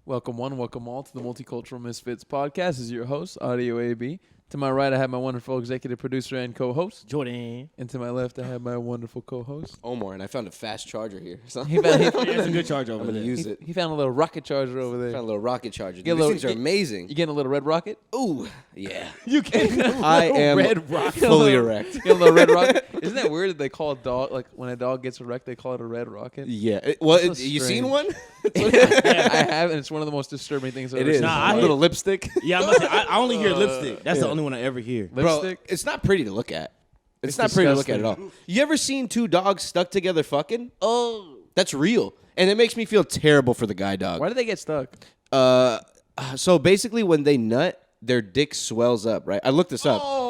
Welcome one, welcome all to the Multicultural Misfits podcast. This is your host, Audio AB. To my right, I have my wonderful executive producer and co-host, Jordan. And to my left, I have my wonderful co-host, Omar. And I found a fast charger here. So he found That's a good charger over I'm there. going to use it. he found a little rocket charger over there. Found a little rocket charger. Get a These little- things are amazing. You getting a little red rocket? Ooh, yeah. You can't. I am red rocket. fully erect. You get a little red rocket? Isn't that weird that they call a dog, like when a dog gets erect, they call it a red rocket? Yeah. So You seen strange. one? I have, and it's one of the most disturbing things I've It ever is. seen. Nah, I a hear- little lipstick. Yeah, I only hear lipstick. That's the yeah. only one I ever hear. Lipstick? Bro, it's not pretty to look at. It's not disgusting. pretty to look at all. You ever seen two dogs stuck together fucking? Oh. That's real. And it makes me feel terrible for the guy dog. Why did they get stuck? So basically when they nut, their dick swells up, right? I looked this up. Oh.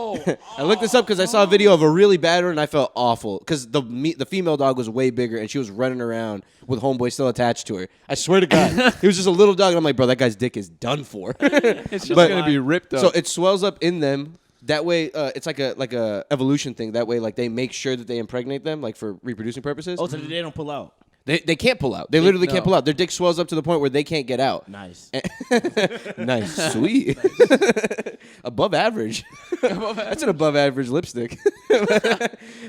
I looked this up because I saw a video of a really bad one and I felt awful because the female dog was way bigger and she was running around with homeboy still attached to her. I swear to God, he was just a little dog and I'm like, bro, that guy's dick is done for. It's just But- going to be ripped up. So it swells up in them. That way, it's like a evolution thing. That way, like they make sure that they impregnate them, like for reproducing purposes. Oh, so they don't pull out. They can't pull out. They literally no. can't pull out. Their dick swells up to the point where they can't get out. Nice. Nice, sweet, above average. That's an above average lipstick.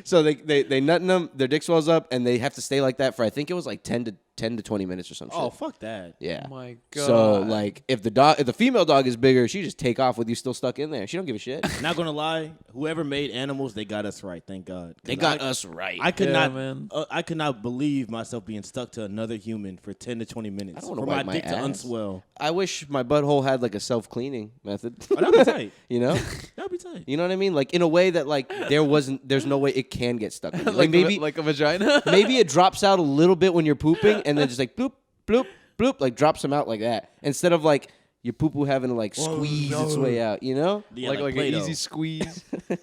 So they nut in them. Their dick swells up, and they have to stay like that for I think it was like 10 to 20 minutes or some shit. Oh, fuck that. Yeah. Oh my God. So like if the female dog is bigger, she just take off with you still stuck in there. She don't give a shit. Not gonna lie, whoever made animals, they got us right. Thank God. 'Cause They got us right. I could Yeah, not, man. I could not believe myself being stuck to another human for 10 to 20 minutes. I don't wanna for wipe my my dick to ass. unswell. I wish my butthole had like a self-cleaning method. Oh, that'd be tight. You know? That'd be tight. You know what I mean? Like in a way that like there's no way it can get stuck. Like, like maybe like a vagina? maybe it drops out a little bit when you're pooping and then just like bloop, bloop, bloop, like drops them out like that. Instead of like your poo-poo having to like squeeze its way out, you know? Yeah, like an Play-Doh. easy squeeze. Yeah.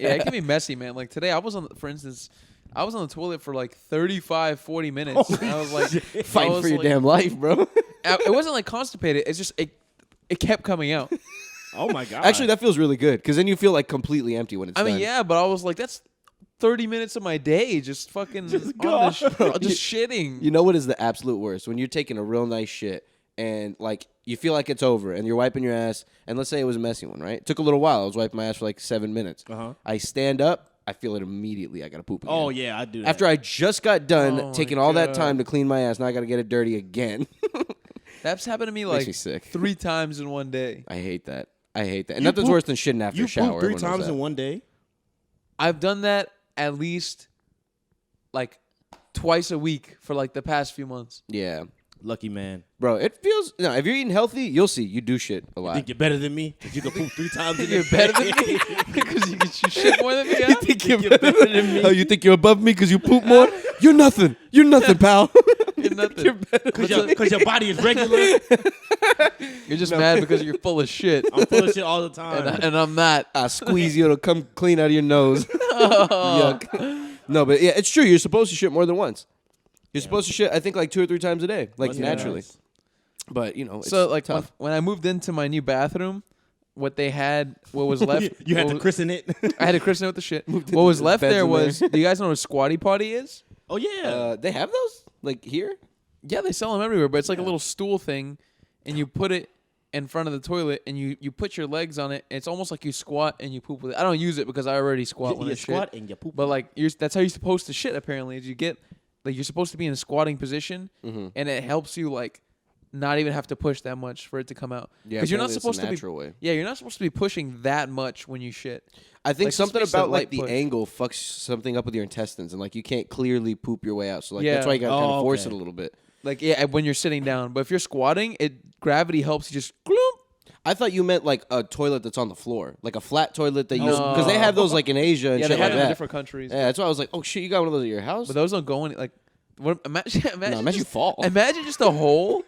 Yeah, it can be messy, man. Like today, for instance, I was on the toilet for like 35, 40 minutes. And I was like, Fighting for your damn life, bro. It wasn't like constipated. It's just, it kept coming out. Oh my God. Actually, that feels really good because then you feel like completely empty when it's I mean, done. yeah, but I was like, that's 30 minutes of my day just fucking just shitting. You know what is the absolute worst? When you're taking a real nice shit and like you feel like it's over and you're wiping your ass and let's say it was a messy one, right? It took a little while. I was wiping my ass for like 7 minutes. Uh-huh. I stand up, I feel it immediately. I got to poop again. Oh yeah, I do that. After I just got done Oh, taking my all that God. time to clean my ass, now I got to get it dirty again. That's happened to me Makes like me sick. 3 times in one day. I hate that. And You nothing's poop- worse than shitting after you a shower. poop 3 Everyone knows times that. in one day. I've done that at least like twice a week for like the past few months. Yeah. Lucky man. Bro, it feels... No, if you're eating healthy, you'll see. You do shit a lot. Think you're better than me? If you can poop 3 times a day. You're better than me because you shit more than me. Huh? You think you're better than me? Oh, you think you're above me because you poop more? You're nothing. You're nothing, pal. You're nothing. You're better. Because your body is regular. You're just mad because you're full of shit. I'm full of shit all the time. And I'm not. I squeeze you, it'll come clean out of your nose. Yuck. No, but yeah, it's true. You're supposed to shit more than once. You're supposed to shit, I think, like 2 or 3 times a day, like Must be naturally. nice. But, you know, it's So like tough. when I moved into my new bathroom, what was left. You had what to was- christen it. I had to christen it with the shit. into What was the left beds there in was. there. Do you guys know what a squatty potty is? Oh yeah. They have those? Like here? Yeah, they sell them everywhere, but it's like a little stool thing, and you put it in front of the toilet, and you put your legs on it. And it's almost like you squat and you poop with it. I don't use it because I already squat when you I shit. squat and you poop. But like that's how you're supposed to shit. Apparently, is you get like you're supposed to be in a squatting position, and it helps you like not even have to push that much for it to come out. Yeah, because you're not apparently it's supposed a to be. natural way. Yeah, you're not supposed to be pushing that much when you shit. I think Like, something just makes a about like light the push. angle fucks something up with your intestines, and like you can't clearly poop your way out. So like Yeah. that's why you gotta kind Oh, of force okay. it a little bit. Like yeah, when you're sitting down, but if you're squatting, gravity helps you just gloop. I thought you meant like a toilet that's on the floor, like a flat toilet that you No. because they have those like in Asia and Yeah, shit they have like them in that. different countries. Yeah, that's why I was like, oh shit, you got one of those at your house? But those don't go any like. What, imagine no, imagine you just, fall. Imagine just a hole.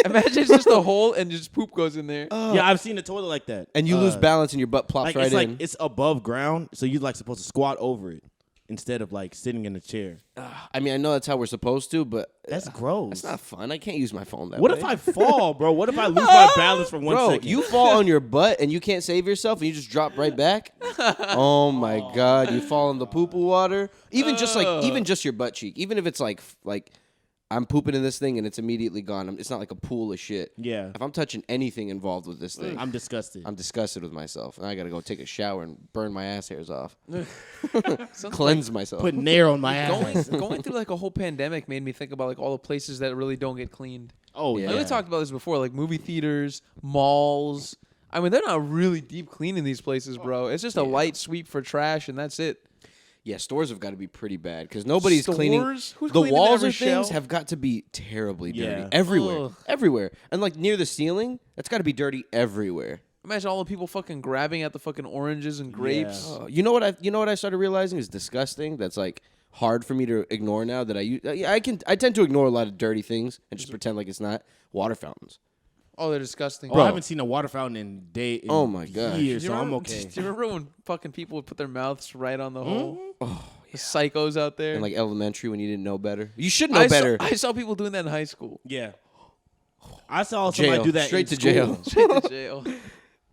Imagine it's just a hole and just poop goes in there. Yeah, I've seen a toilet like that. And you lose balance and your butt plops Like right it's in. like it's above ground, so you're like supposed to squat over it instead of like sitting in a chair. I mean, I know that's how we're supposed to, but That's gross. that's not fun. I can't use my phone that What way. if I fall, bro? What if I lose my balance for 1 Bro, second? you fall on your butt and you can't save yourself and you just drop right back? Oh my God. You fall in the poo-poo water. Even just your butt cheek. Even if it's like I'm pooping in this thing and it's immediately gone. It's not like a pool of shit. Yeah. If I'm touching anything involved with this thing, I'm disgusted. I'm disgusted with myself. And I got to go take a shower and burn my ass hairs off. Sounds Cleanse myself. Put nair on my ass. going through like a whole pandemic made me think about like all the places that really don't get cleaned. Oh, Yeah. yeah. Like, we talked about this before, like movie theaters, malls. I mean, they're not really deep cleaning these places, bro. It's just a light sweep for trash, and that's it. Yeah, stores have got to be pretty bad because nobody's cleaning. Stores? Who's The cleaning walls every of things shelf? have got to be terribly dirty. Yeah. Everywhere. Ugh. Everywhere. And like near the ceiling, that's got to be dirty everywhere. Imagine all the people fucking grabbing at the fucking oranges and grapes. Yeah. You know what I started realizing is disgusting. That's like hard for me to ignore now. That I tend to ignore a lot of dirty things and just pretend like it's not. Water fountains. Oh, they're disgusting. Oh, I haven't seen a water fountain in Oh my gosh. years, Do so you I'm remember- okay. Do you remember when fucking people would put their mouths right on the hole? Oh, The psychos out there. and like elementary when you didn't know better. You should know I better. I saw people doing that in high school. Yeah. I saw somebody Jail. do that Straight in to school. jail. Straight to jail.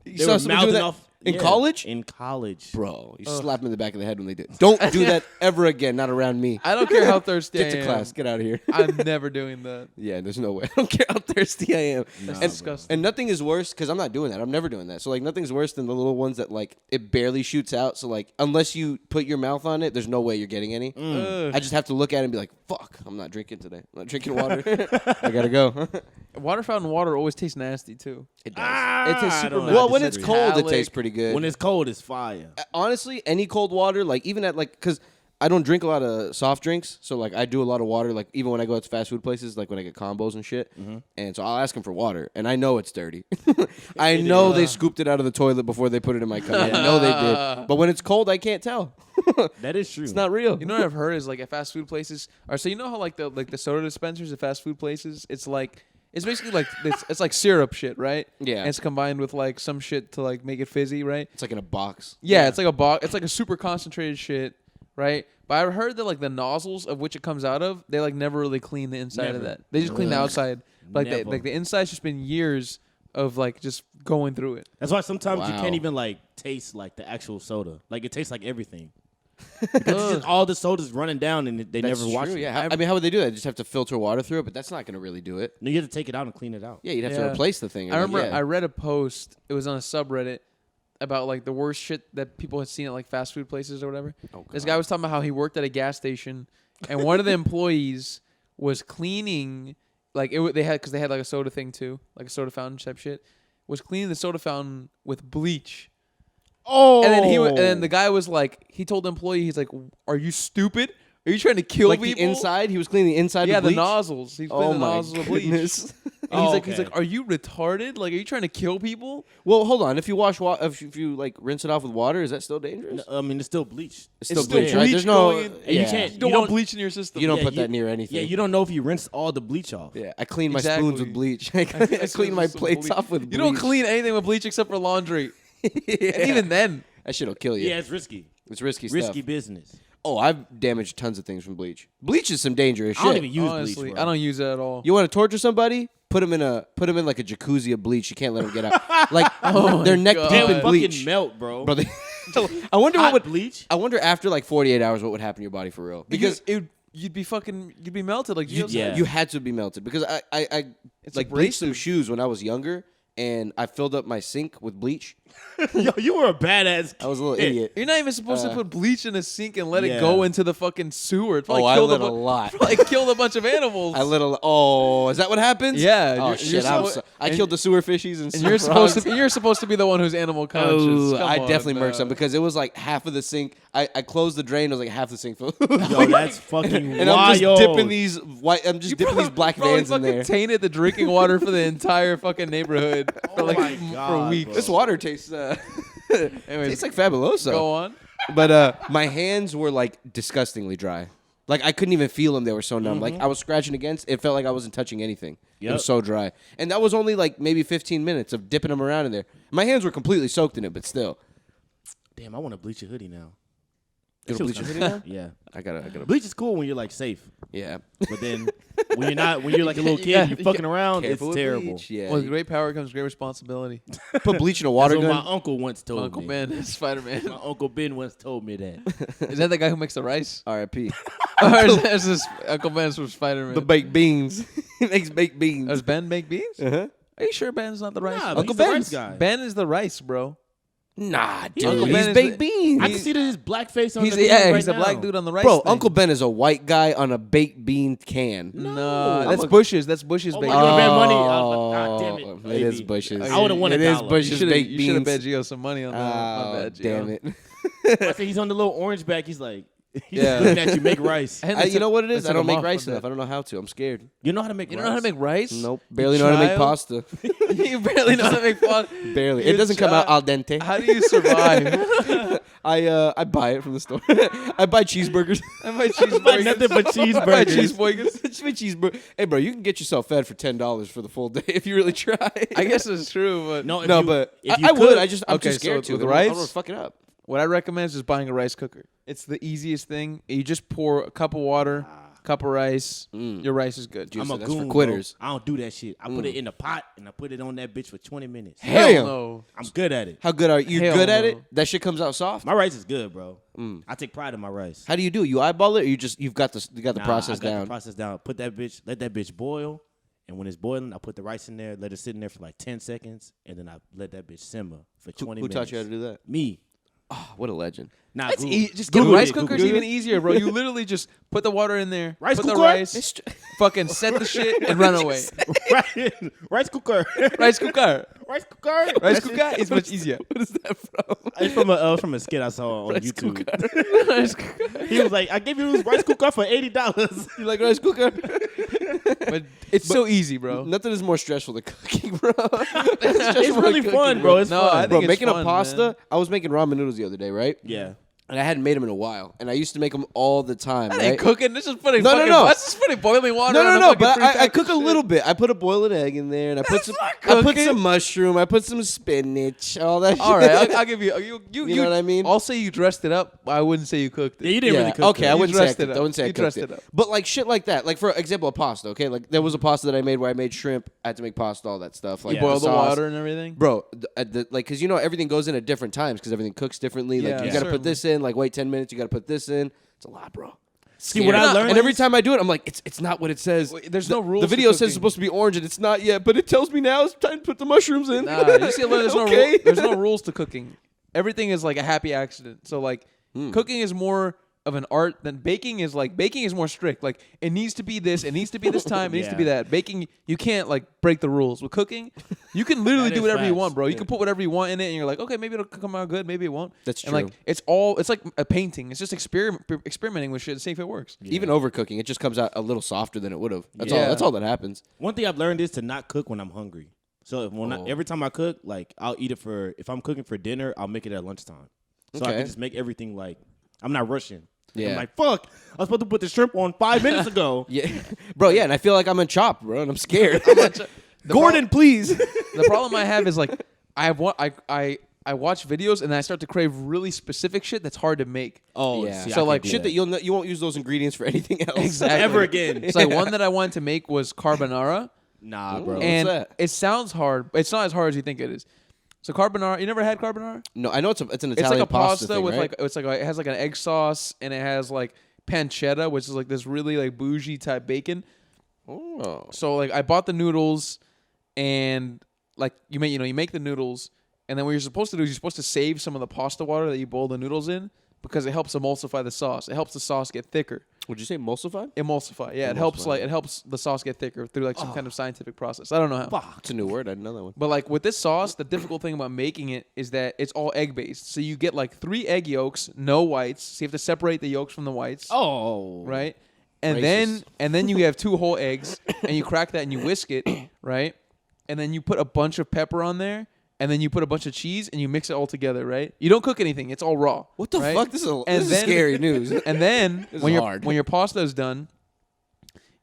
You They saw were somebody do mouthing that off in college? In college. Bro, you slap them in the back of the head when they did. Don't do that ever again. Not around me. I don't care how thirsty Get I to am. class. Get out of here. I'm never doing that. Yeah, there's no way. I don't care how thirsty I am. That's and, disgusting. and nothing is worse because I'm not doing that. I'm never doing that. So like nothing's worse than the little ones that like it barely shoots out. So like unless you put your mouth on it, there's no way you're getting any. Ugh. I just have to look at it and be like, "Fuck, I'm not drinking today. I'm not drinking water. I gotta go." Water fountain water always tastes nasty too. It does. It tastes super don't Well, when it's disagree. cold, it Metallic. tastes pretty good. When it's cold, it's fire. Honestly, any cold water, like even at like, because I don't drink a lot of soft drinks, so like I do a lot of water, like even when I go out to fast food places, like when I get combos and shit, and so I'll ask them for water, and I know it's dirty. I know they scooped it out of the toilet before they put it in my cup. I know they did, but when it's cold, I can't tell. That is true. It's not real. You know what I've heard is like at fast food places, or so you know how like the soda dispensers at fast food places, it's basically like it's like syrup shit, right? Yeah. And it's combined with like some shit to like make it fizzy, right? It's like in a box. Yeah, it's like a box. It's like a super concentrated shit, right? But I heard that like the nozzles of which it comes out of, they like never really clean the inside of Never. that. They just clean the outside. Like Never. the inside's just been years of like just going through it. That's why sometimes you Wow. can't even like taste like the actual soda. Like it tastes like everything. Because it's just all the soda's running down and they That's never wash true, it. yeah. I mean, how would they do that? They just have to filter water through it, but that's not going to really do it. No, you have to take it out and clean it out. Yeah, you'd have Yeah. to replace the thing. I remember yeah. I read a post. It was on a subreddit about like the worst shit that people had seen at like fast food places or whatever. Oh, This God. guy was talking about how he worked at a gas station, and one of the employees was cleaning like they had because they had like a soda thing too, like a soda fountain type shit. Was cleaning the soda fountain with bleach. Oh, And then the guy was like, he told the employee, he's like, "Are you stupid? Are you trying to kill like people?" the inside, he was cleaning the inside. Yeah, with bleach? the nozzles. He's Oh cleaning the my nozzles with bleach. goodness. And he's Oh, like, he's okay. like, "Are you retarded? Like, are you trying to kill people?" Well, hold on. If you wash if you like rinse it off with water, is that still dangerous? I mean, it's still bleach. It's It's still still bleach, right? bleach There's no. going in. And you yeah. can't- You don't You want don't- bleach in your system. You don't Yeah, put you- that near anything. Yeah, you don't know if you rinsed all the bleach off. Yeah, I clean my Exactly. spoons with bleach. I clean my Some plates bleach. off with bleach. You don't clean anything with bleach except for laundry. Yeah. And even then, That shit'll kill you. Yeah, it's risky. It's risky stuff. Risky business. Oh, I've damaged tons of things from bleach. Bleach is some dangerous I don't shit. even use honestly, bleach. Bro. I don't use it at all. You want to torture somebody? Put them in like a jacuzzi of bleach. You can't let them get out. Like Oh they're my neck God. deep They in would bleach. fucking melt, bro. Bro, I wonder Hot what would bleach? I wonder after like 48 hours what would happen to your body for real. Because you'd be melted like you. Yeah. you had to be melted. Because I It's like bleached some abrasive. shoes when I was younger, and I filled up my sink with bleach. Yo, you were a badass. I was a little kid. idiot. You're not even supposed to put bleach in a sink and let it Yeah. go into the fucking sewer. It probably I killed lit a a lot. Probably killed a bunch of animals. Oh, is that what happens? Yeah, Oh you're shit! supposed- I and- killed the sewer fishies and and you're frogs. supposed to be the one who's animal conscious. Oh, Come I on, definitely murked no. some because it was like half of the sink. I closed the drain. It was like half the sink full. Yo, that's fucking and wild. I'm just dipping these white. I'm just You dipping these black probably vans in fucking there. tainted the drinking water for the entire fucking neighborhood for like my for God, weeks. bro. This water tastes. Anyways, Tastes like Fabuloso. go on. But my hands were like disgustingly dry. Like I couldn't even feel them; they were so numb. Like I was scratching against. It felt like I wasn't touching anything. It Yep. was so dry, and that was only like maybe 15 minutes of dipping them around in there. My hands were completely soaked in it, but still. Damn, I want to bleach a hoodie now. Go to That shit was bleach. kinda- Yeah. I gotta. Bleach is cool when you're like safe, Yeah. but then when you're like a little kid, Yeah, you're fucking around. Careful It's with terrible. bleach. Yeah. With great power comes great responsibility. Put bleach in a water That's what gun. my uncle once told Uncle me. Ben, Spider Man. My uncle Ben once told me that. Is that the guy who makes the rice? R.I.P. Or is this Uncle Ben's from Spider Man? The baked beans. He makes baked beans. Does Ben make beans? Uh-huh. Are you sure Ben's not the rice? Nah, Uncle he's the rice Ben's. guy. Ben is the rice, bro. Nah, dude. Uncle Ben He's is baked the- beans. I can see that his black face on He's the thing right he's a now. black dude on the rice. Bro, thing. Uncle Ben is a white guy on a baked bean can. No, that's I'm a- Bush's. That's Bush's Oh baked my beans. God, man, money. Ah, damn it. It baby. is Bush's. I would've won It is $1. Bush's baked You should have beans. bet Gio some money on that. My bad, Gio. Damn it. I say he's on the little orange back. He's like, he's Yeah. looking at you make rice. And You know what it is? they I took don't make him off rice for enough. that. I don't know how to. I'm scared. You know how to make You rice? don't know how to make rice? Nope. Barely know how to make child? pasta. You barely know how to make pasta. Barely. You It doesn't come out child. al dente. How do you survive? I buy it from the store. I buy cheeseburgers. I might Buy nothing but I buy cheeseburgers. cheeseburgers. Just my cheeseburger. Hey, bro, you can get yourself fed for $10 for the full day if you really try. I guess it's true, but No, if No, you- but if you I would. could- I'm Okay, too scared so to. with I don't rice? wanna fuck it up. what I recommend is just buying a rice cooker. It's the easiest thing. You just pour a cup of water, cup of rice. Your rice is good. Juice. I'm a That's for goon, quitters. bro. I don't do that shit. I put it in a pot and I put it on that bitch for 20 minutes. Hell Damn. no. I'm good at it. How good are you? Hell Good at no. it? That shit comes out soft. My rice is good, bro. I take pride in my rice. How do you do it? You eyeball it, or you've got the Nah, process I got down? the process down. Put that bitch, let that bitch boil, and when it's boiling, I put the rice in there, let it sit in there for like 10 seconds, and then I let that bitch simmer for 20 Who minutes. taught you how to do that? Me. Oh, what a legend. Nah, That's Google- easy. Just get a Google rice it, cooker's Google even it. easier, bro. You literally just put the water in there, Rice put cooker? the rice, fucking set the shit, and run away. rice cooker. Rice cooker. rice cooker. Rice cooker is much easier. What is that from? It's from a skit I saw on Rice YouTube. Rice cooker. He was like, "I gave you this rice cooker for $80." You like rice cooker? But it's so easy, bro. Nothing is more stressful than cooking, bro. It's really fun, bro. It's No, fun. I think Bro, it's making fun, a pasta. man. I was making ramen noodles the other day, right? Yeah. And I hadn't made them in a while, and I used to make them all the time. That right? ain't cooking. This is putting No, no, fucking, no. That's just putting boiling water. No, on no, a no. fucking But I prepackaged cook a shit. little bit. I put a boiled egg in there, and I put some. not I put cooking. some mushroom. I put some spinach. All that. All shit. right, I'll give you. You know what I mean? I'll say you dressed it up. I wouldn't say you cooked it. Yeah, you didn't really cook okay, that. I You wouldn't say I dressed it cooked. up. I wouldn't say I You cooked dressed it. it up. But like shit like that. Like for example, a pasta. Okay, like there was a pasta that I made where I made shrimp. I had to make pasta, all that stuff. Like You boil the sauce. water and everything. Bro, like, cause you know everything goes in at different times because everything cooks differently. Like Yeah, you got to certainly. put this in. Like wait 10 minutes. You got to put this in. It's a lot, bro. See what I learned? And every time I do it, I'm like, it's not what it says. Wait, there's no rules The to video says cooking. it's supposed to be orange, and it's not yet. But it tells me now it's time to put the mushrooms in. Nah, you see, there's no Okay. there's no rules to cooking. Everything is like a happy accident. So like, cooking is more of an art than baking is. Like baking is more strict. Like it needs to be this. It needs to be this time. It needs to be Yeah. that. Baking, you can't like break the rules. With cooking, you can literally That do is whatever you facts. want, bro. You Yeah. can put whatever you want in it, and you're like, okay, maybe it'll come out good. Maybe it won't. That's And like true. it's like a painting. It's just experimenting with shit to see if it works. Even overcooking, it just comes out a little softer than it would have. That's Yeah. all. That's all that happens. One thing I've learned is to not cook when I'm hungry. So every time I cook, like I'll eat it if I'm cooking for dinner, I'll make it at lunchtime. So I Okay. can just make everything like I'm not rushing. Like, Yeah. I'm like, fuck, I was supposed to put the shrimp on 5 minutes ago. Yeah, bro. Yeah, and I feel like I'm in Chopped, bro, and I'm scared. The Gordon, please. The problem I have is like I watch videos and I start to crave really specific shit that's hard to make. Oh, yeah. see, I So, can't like, do Shit that you won't use those ingredients for anything else. Exactly. ever again. It's like one that I wanted to make was carbonara, Nah, bro. and that? it sounds hard. It's not as hard as you think it is. So carbonara, you never had carbonara? No, I know it's an Italian It's like a pasta pasta thing, with right? it has like an egg sauce and it has like pancetta, which is like this really like bougie type bacon. Oh. So like I bought the noodles and like you make the noodles and then what you're supposed to do is you're supposed to save some of the pasta water that you boil the noodles in because it helps emulsify the sauce. It helps the sauce get thicker. Would you say emulsify? Emulsify. Yeah, it helps the sauce get thicker through like some kind of scientific process. I don't know how. It's a new word. I didn't know that one. But like with this sauce, the difficult thing about making it is that it's all egg based. So you get like 3 egg yolks, no whites. So you have to separate the yolks from the whites. Oh. Right? And Racist. then you have 2 whole eggs and you crack that and you whisk it, right? And then you put a bunch of pepper on there and then you put a bunch of cheese and you mix it all together, right? You don't cook anything. It's all raw. What the right? fuck? This And is then- scary news. And then This when is your hard. when your pasta is done,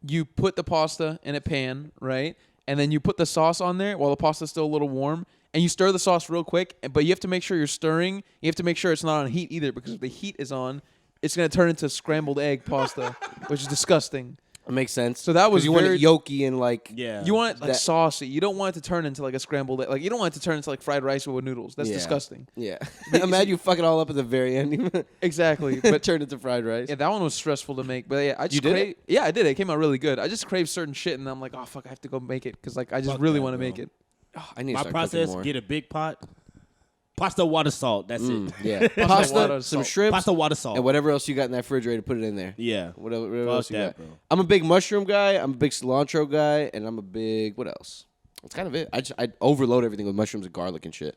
you put the pasta in a pan, right? And then you put the sauce on there while the pasta's still a little warm, and you stir the sauce real quick. But you have to make sure you're stirring. You have to make sure it's not on heat either, because if the heat is on, it's gonna turn into scrambled egg pasta, which is disgusting. It makes sense. So that was you want it yolky and like you want it like saucy. You don't want it to turn into like a scrambled egg. Like you don't want it to turn into like fried rice with noodles. That's disgusting. Yeah. Imagine you fuck it all up at the very end. Exactly. But turn it to fried rice. Yeah, that one was stressful to make. But yeah, I just You did it? Yeah, I did. It came out really good. I just crave certain shit, and I'm like, oh fuck, I have to go make it because like I just really want to make it. Oh, I need My to start process: more. get a big pot, pasta, water, salt. That's it. Yeah. Pasta, Pasta, some shrimp, Pasta, water, salt, and whatever else you got in that refrigerator, put it in there. Yeah. Whatever Fuck else you that, got. bro. I'm a big mushroom guy. I'm a big cilantro guy, and I'm a big what else? That's kind of it. I overload everything with mushrooms and garlic and shit.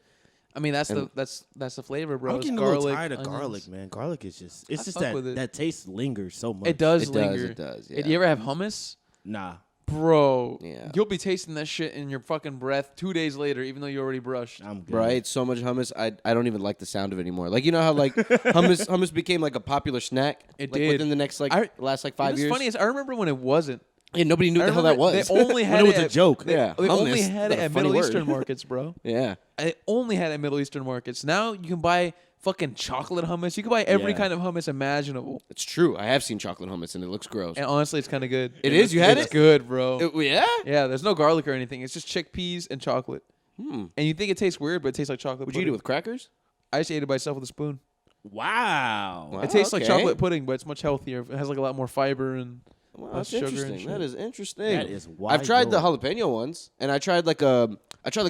I mean, that's the flavor, bro. I'm It's getting a garlic, little tired of onions. garlic, man. Garlic is just it's I just fuck with it. that taste lingers so much. It does It linger. It does. Yeah. Do you ever have hummus? Nah. Bro, Yeah. you'll be tasting that shit in your fucking breath 2 days later, even though you already brushed. I'm good. Bro, I ate so much hummus, I don't even like the sound of it anymore. Like, you know how, like, hummus became, like, a popular snack? It like, did. Within the next, like, last, like, 5 years? What's funny is I remember when it wasn't. Yeah, nobody knew what the hell that was. They only had When it was a joke. Yeah. They only Hummus, had it that's a at funny Middle word. Eastern markets, bro. Yeah. I only had it at Middle Eastern markets. Now you can buy fucking chocolate hummus. You can buy every Yeah. kind of hummus imaginable. It's true. I have seen chocolate hummus, and it looks gross. And honestly, it's kind of good. It is? You had It's it? good, bro. Yeah? Yeah, there's no garlic or anything. It's just chickpeas and chocolate. And you think it tastes weird, but it tastes like chocolate Would you eat pudding. it with crackers? I just ate it by myself with a spoon. Wow. It tastes like okay. chocolate pudding, but it's much healthier. It has like a lot more fiber and Wow, less that's sugar and interesting. shit. That is interesting. That is I've tried the wild. jalapeno ones, and I tried like a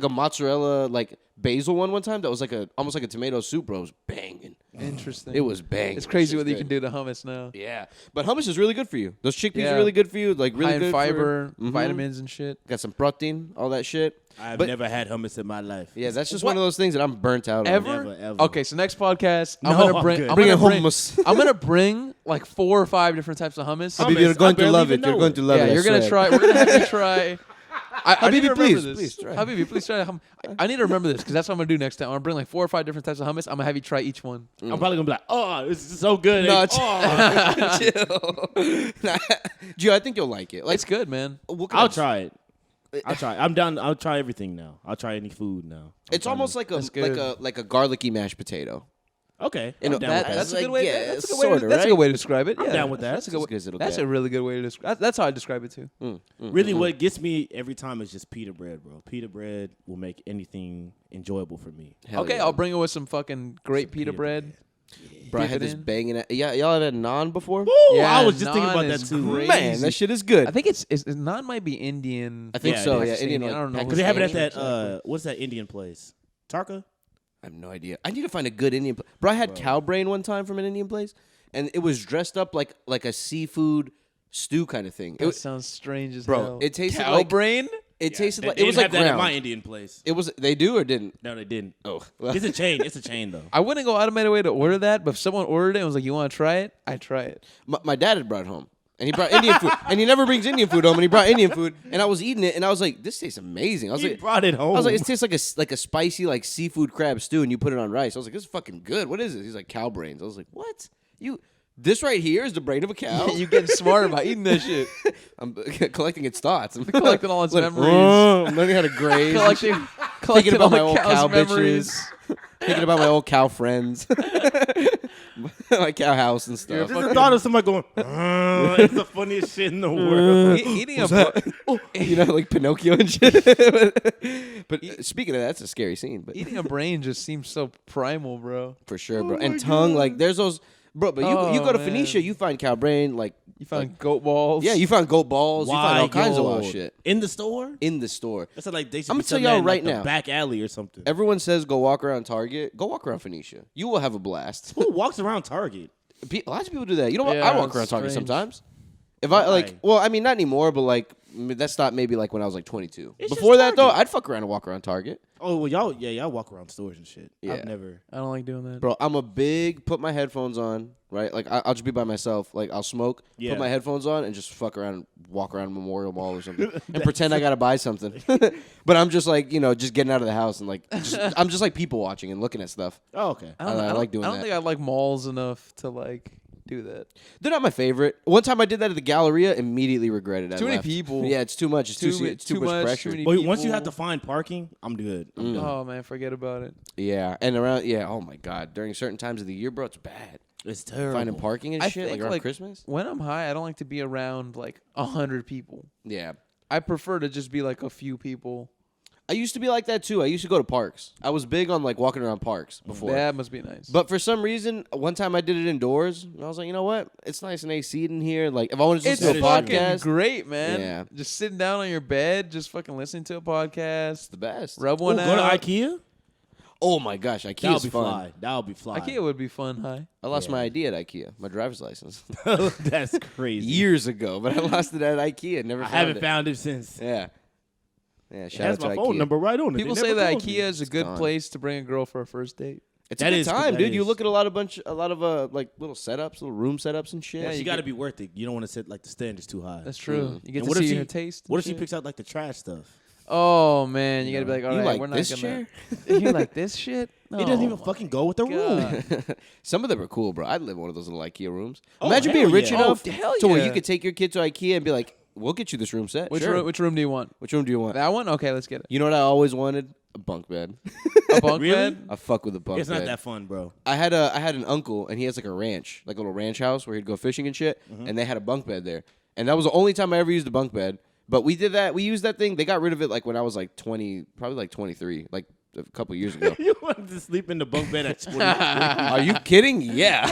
mozzarella like basil one time that was like almost like a tomato soup, bro. It was banging. Interesting. It was banging. It's crazy Shit's what you good. can do to hummus now. Yeah, but hummus is really good for you. Those chickpeas Yeah. are really good for you. Like really High in good fiber, for, vitamins and shit. Got some protein, all that shit. I've But- never had hummus in my life. Yeah, that's just What? one of those things that I'm burnt out on. Ever? Never, ever. Okay, so next podcast, No, I'm gonna I'm bring. good. I'm Bring gonna in bring. hummus. I'm gonna bring like 4 or 5 different types of hummus. Hummus. Habibi, you're going I to barely love even it. You're know going it. to love it. Yeah, I you're gonna swear. try. We're gonna have you try. I need to Habibi, remember please, this. try. Habibi, please try. I need to remember this because that's what I'm gonna do next time. I'm gonna bring like 4 or 5 different types of hummus. I'm gonna have you try each one. I'm probably gonna be like, oh, this is so good. No, oh. chill. Gio, I think you'll like it. Like, It's good, man. what kind I'll of- try it. I'll try. I'm done. I'll try everything now. I'll try any food now. It's almost like a That's good. like a garlicky mashed potato. Okay. You know, I'm down with that. That's a like, good way. yeah, That's a good way. sorta, That's a right? good way to describe it. Yeah, down with that. That's a good. As good as it'll That's get. a really good way to describe. That's how I describe it too. Really, what gets me every time is just pita bread, bro. Pita bread will make anything enjoyable for me. Hell Okay, yeah. I'll bring it with some fucking great pita pita bread. Bro, I Dip had it this in. banging. Yeah, y'all have had naan before? Woo, Yeah, I was just thinking naan about that is too. great. Man, that shit is good. I think it's naan might be Indian. I think Yeah, so. it Yeah, is. Indian. I don't know. Because they have it at Pakistani. that, what's that Indian place? Tarka? I have no idea. I need to find a good Indian. Bro, I had cow brain one time from an Indian place, and it was dressed up like a seafood stew kind of thing. It That was, sounds strange as bro, hell. it tasted Cow like brain. it tasted like They it was like didn't have that at ground. my Indian place. It was. They do or didn't? No, they didn't. Oh, It's a chain. It's a chain, though. I wouldn't go out of my way to order that, but if someone ordered it and was like, "You want to try it?" I try it. my dad had brought home. And he brought Indian food, and he never brings Indian food home. And he brought Indian food, and I was eating it, and I was like, "This tastes amazing." I was He like, brought it home. I was like, "It tastes like a spicy like seafood crab stew, and you put it on rice." I was like, "This is fucking good. What is it?" He's like, "Cow brains." I was like, "What? This right here is the brain of a cow." You getting smart about eating that shit. I'm collecting its thoughts. I'm Collecting all its like, memories. I'm learning how to graze. Collecting Thinking all about my the old cow's cow memories. bitches. Thinking about my old cow friends. My cow house and stuff. Just the thought of somebody going, it's the funniest shit in the world. Eating a You know, like Pinocchio and shit. But speaking of that, that's a scary scene. But eating a brain just seems so primal, bro. for sure, bro. And tongue, like there's those, bro. But you go to Oh, Phoenicia, man. you find cow brain, like You found goat balls. yeah, you found goat balls, you find all kinds of wild Wild. shit In the store? in the store. That's like they should I'm be gonna tell selling y'all that in, right like, now. the back alley or something. Everyone says go walk around Target. Go walk around Phoenicia. You will have a blast. Who walks around Target? Lots of people do that. You know what? Yeah, I walk it's around Target strange. sometimes. If I like, Why? well, I mean, not anymore, but like that stopped maybe like when I was like 22. It's Before just that though, Target. I'd fuck around and walk around Target. Oh, well, y'all walk around stores and shit. Yeah. I've never. I don't like doing that. Bro, I'm a big put my headphones on, right? Like I'll just be by myself. Like I'll smoke, Yeah. put my headphones on, and just fuck around and walk around Memorial Mall or something, and pretend I gotta buy something. But I'm just like just getting out of the house and like I'm just like people watching and looking at stuff. Oh, okay. I like doing I don't that. think I like malls enough to like do that. They're not my favorite. One time I did that at the Galleria, immediately regretted. Too I many left. people. Yeah, it's too much. It's too much pressure. Too many But once you people. have to find parking, I'm good. I'm done. Oh man, forget about it. Yeah, and around oh my god, during certain times of the year, bro, it's bad. It's terrible. Finding parking and I shit, like think, around like, Christmas. When I'm high, I don't like to be around like 100 people. Yeah. I prefer to just be like a few people. I used to be like that too. I used to go to parks. I was big on like walking around parks before. That must be nice. But for some reason, one time I did it indoors. And I was like, you know what? It's nice and AC in here. Like, if I wanted to it's listen to a fucking podcast, great, man. Yeah. Just sitting down on your bed, just fucking listening to a podcast. it's the best. Rub Oh, one go out. to IKEA? Oh my gosh, That'll IKEA's be fun. fly. That'll be fly. IKEA would be fun, high. I lost Yeah. my ID at IKEA, my driver's license, That's crazy. years ago. But I lost it at IKEA. Never. I found haven't it. found it since. Yeah. Yeah. It Shout has out to my IKEA. phone number right on it. People They say never that called me. IKEA is a good gone. place to bring a girl for a first date. It's That a good is- time, that dude. You is. look at a lot of like little setups, little room setups and shit. Yeah, But you you got to get- be worth it. You don't want to sit like the standard's too high. That's true. Mm. You get And to what if see she- her taste. What and if she shit. picks out like the trash stuff? Oh man, you gotta be like, all you right, like we're not this gonna. chair? You like this shit? It doesn't even Oh, fucking go with the room. God. Some of them are cool, bro. I'd live in one of those little IKEA rooms. Oh, Imagine hell being rich yeah. enough Oh, hell to where yeah. you could take your kid to IKEA and be like, "We'll get you this room set." Which Sure. room? Which room do you want? Which room do you want? That one? Okay, let's get it. You know what I always wanted? A bunk bed. A bunk Really? bed. I fuck with a bunk It's bed. not that fun, bro. I had an uncle and he has like a ranch, like a little ranch house where he'd go fishing and shit, Mm-hmm. and they had a bunk bed there. And that was the only time I ever used a bunk bed. But we did that. We used that thing. They got rid of it like when I was like 20, probably like 23, like a couple years ago. You wanted to sleep in the bunk bed at 20. Are you kidding? Yeah.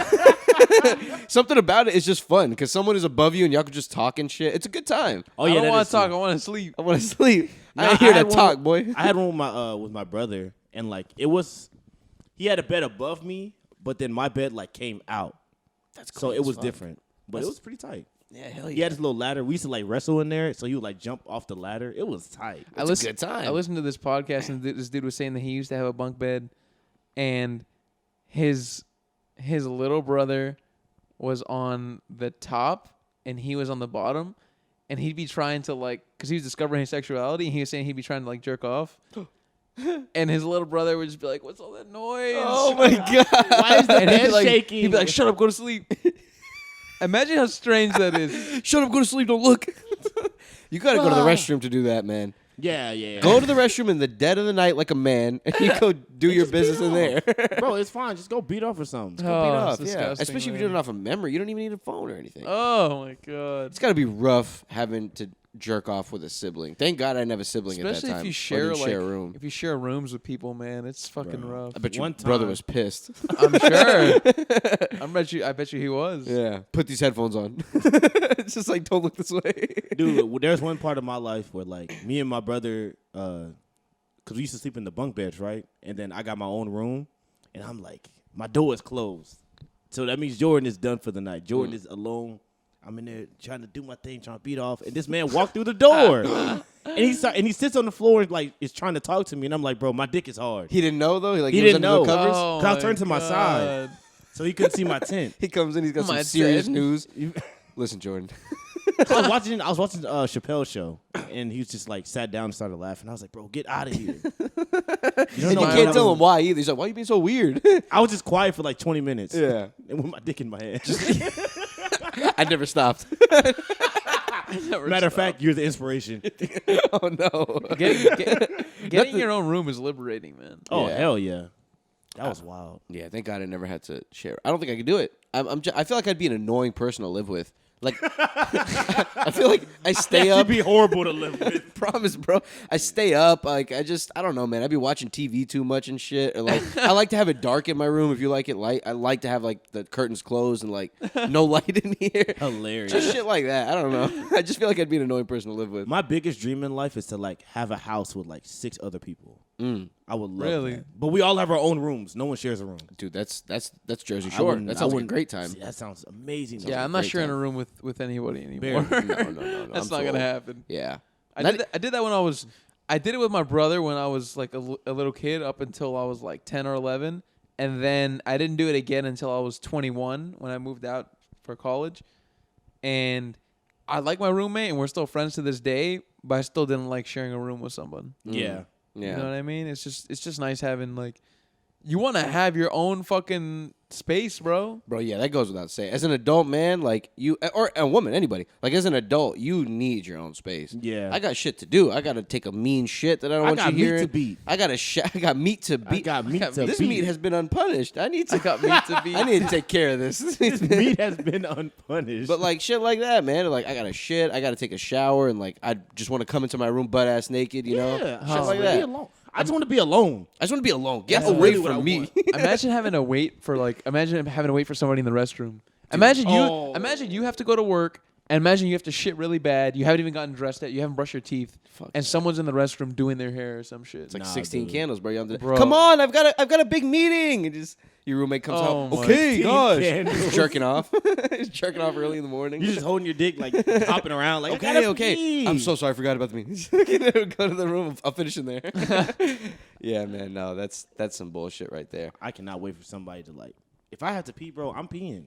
Something about it is just fun because someone is above you and y'all can just talk and shit. It's a good time. Oh I yeah, don't that want is to talk. true. I want to sleep. I want to sleep. Nah, I ain't here had to one talk, boy. I had one with my brother, and like it was, he had a bed above me, but then my bed like came out, That's so it was different. But it was pretty tight. Yeah, hell He had this little ladder. We used to like wrestle in there, so he would like jump off the ladder. It was tight. I It's a listen- good time. I listened to this podcast and this dude was saying that he used to have a bunk bed, and his little brother was on the top and he was on the bottom, and he'd be trying to like, cause he was discovering his sexuality, and he was saying he'd be trying to like jerk off, and his little brother would just be like, "What's all that noise?" Oh my god. Why is the And he'd be bed like, shaking? He'd be like, "Shut up, go to sleep." Imagine how strange that is. Shut up, go to sleep, don't look. You gotta go to the Ah. restroom to do that, man. yeah. Go to the restroom in the dead of the night like a man, and you go do your Just beat business in there. Bro, it's fine. Just go beat off or something. Go beat Oh, off, it's yeah. disgusting, Especially if man. you're doing it off of memory. You don't even need a phone or anything. Oh my god. It's gotta be rough having to jerk off with a sibling. Thank God I didn't have a sibling Especially at that time. if you Or share didn't like share a room. if you share rooms with people, man, it's fucking Bro. rough. I bet your One brother time- was pissed. I'm sure. I bet you he was. Yeah. Put these headphones on. It's just like, don't look this way. Dude, there's one part of my life where like me and my brother, because we used to sleep in the bunk beds, right? And then I got my own room, and I'm like, my door is closed, so that means Jordan is done for the night. Jordan is alone. I'm in there trying to do my thing, trying to beat off, and this man walked through the door, and he sits on the floor and like is trying to talk to me, and I'm like, bro, my dick is hard. He didn't know though. He He was didn't under the know. covers. Oh, 'Cause I my turned to my side. God. So he couldn't see my tent. He comes in. He's got some My serious dad. news. Listen, Jordan. I was watching Chappelle's show, and he was just like sat down and started laughing. I was like, bro, get out of here. You don't And you know can't what tell I him why either. He's like, why are you being so weird? I was just quiet for like 20 minutes. Yeah. And with my dick in my hand. I never stopped. Matter of fact, you're the inspiration. Oh no. Getting your own room is liberating, man. Oh, Yeah. hell yeah. That was wild. Yeah, thank God I never had to share. I don't think I could do it. I feel like I'd be an annoying person to live with. Like, I feel like I stay That'd up. be horrible to live with. Promise, bro. I stay up. Like, I don't know, man. I'd be watching TV too much and shit. Or like, I like to have it dark in my room. If you like it light, I like to have like the curtains closed and like no light in here. Hilarious. Just shit like that. I don't know. I just feel like I'd be an annoying person to live with. My biggest dream in life is to like have a house with like 6 other people. I would love Really? that. But we all have our own rooms. No one shares a room. Dude, that's Jersey I Shore. wouldn't- That I sounds like a wouldn't- great time. See, that sounds amazing. Yeah, I'm not great sharing time. a room with anybody anymore. Barely. No. That's I'm not too gonna old. happen. Yeah. I did that when I did it with my brother when I was like a little kid up until I was like 10 or 11, and then I didn't do it again until I was 21 when I moved out for college. And I like my roommate and we're still friends to this day, but I still didn't like sharing a room with someone. Yeah. Yeah. You know what I mean? It's just nice having like, you want to have your own fucking space, bro. Bro, yeah, that goes without saying. As an adult man, like you, or a woman, anybody, like as an adult, you need your own space. Yeah. I got shit to do. I got to take a mean shit that I don't want you hearing. I got meat to beat. I got meat to beat. This meat has been unpunished. I got meat to beat. I need to take care of this. This meat has been unpunished. But like shit like that, man. Like I got to shit. I got to take a shower, and like I just want to come into my room butt ass naked. You know, shit like that. I just want to be alone. Get away from me. Imagine having to wait for somebody in the restroom. Imagine you have to go to work, and imagine you have to shit really bad. You haven't even gotten dressed yet. You haven't brushed your teeth, and someone's in the restroom doing their hair or some shit. It's like 16 candles, bro. Bro. Come on, I've got a big meeting. And just your roommate comes out. Okay, gosh, jerking off. He's jerking off early in the morning. You're just holding your dick, like hopping around, like okay. I'm so sorry, I forgot about the meeting. Go to the room. I'll finish in there. Yeah, man. No, that's some bullshit right there. I cannot wait for somebody to like. If I have to pee, bro, I'm peeing.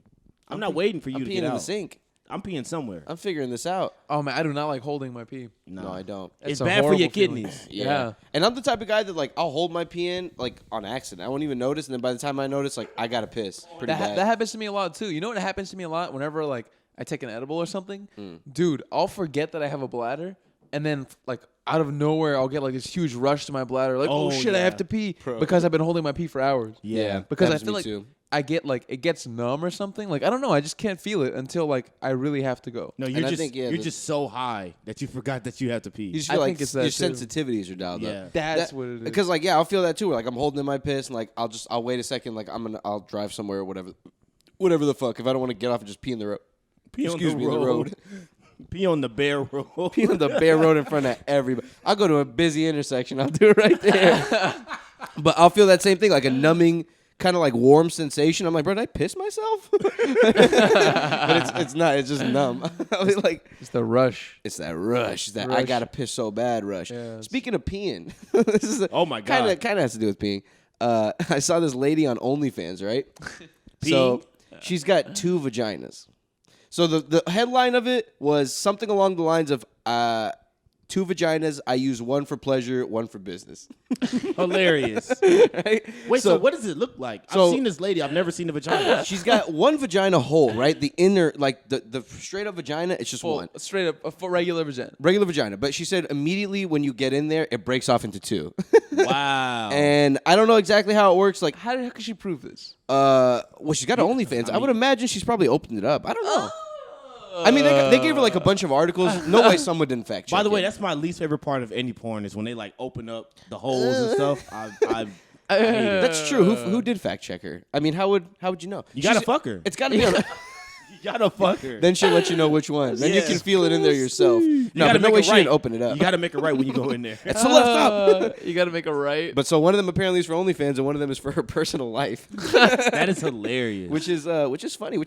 I'm not waiting for you to get out. I'm peeing in the sink. I'm peeing somewhere. I'm figuring this out. Oh man, I do not like holding my pee. No, I don't. It's bad for your kidneys. Yeah. And I'm the type of guy that like I'll hold my pee in like on accident. I won't even notice, and then by the time I notice, like I gotta piss. Pretty bad. That happens to me a lot too. You know what happens to me a lot? Whenever like I take an edible or something, dude, I'll forget that I have a bladder, and then like out of nowhere, I'll get like this huge rush to my bladder, like oh shit, I have to pee because I've been holding my pee for hours. Yeah, because I feel like I get like it gets numb or something. Like I don't know, I just can't feel it until like I really have to go. No, you're just so high that you forgot that you have to pee. You just feel like your sensitivities are dialed up. That's what it is. Because like I'll feel that too. Where, like I'm holding in my piss and like I'll wait a second. Like I'll drive somewhere or whatever the fuck. If I don't want to get off and just pee in the road. Excuse me, in the road. Pee on the bare road. Pee on the bare road in front of everybody. I'll go to a busy intersection. I'll do it right there. But I'll feel that same thing, like a numbing, kind of like warm sensation. I'm like, bro, did I piss myself? But it's not. It's just numb. I'll be like, it's the rush. It's that rush. That I gotta piss so bad rush. Yes. Speaking of peeing, this is oh my god, kind of has to do with peeing. I saw this lady on OnlyFans, right? So she's got 2 vaginas. So the headline of it was something along the lines of 2 vaginas. I use one for pleasure, one for business. Hilarious. Right? Wait, so what does it look like? I've seen this lady. I've never seen a vagina. She's got one vagina hole, right? The inner, like the straight up vagina, it's just one. Straight up, a regular vagina. Regular vagina. But she said immediately when you get in there, it breaks off into 2. Wow. And I don't know exactly how it works. Like, how could she prove this? Well, she's got OnlyFans. I would imagine she's probably opened it up. I don't know. I mean, they gave her like a bunch of articles. No way someone didn't fact check. By the way, that's my least favorite part of any porn is when they like open up the holes and stuff. I that's true. Who did fact check her? I mean, how would you know? You gotta fuck her. It's gotta be. You gotta fuck her. Then she'll let you know which one. Then you can feel it in there yourself. No, but no way she didn't open it up. You gotta make it right when you go in there. It's the left up. You gotta make it right. But so one of them apparently is for OnlyFans, and one of them is for her personal life. That is hilarious. Which is funny.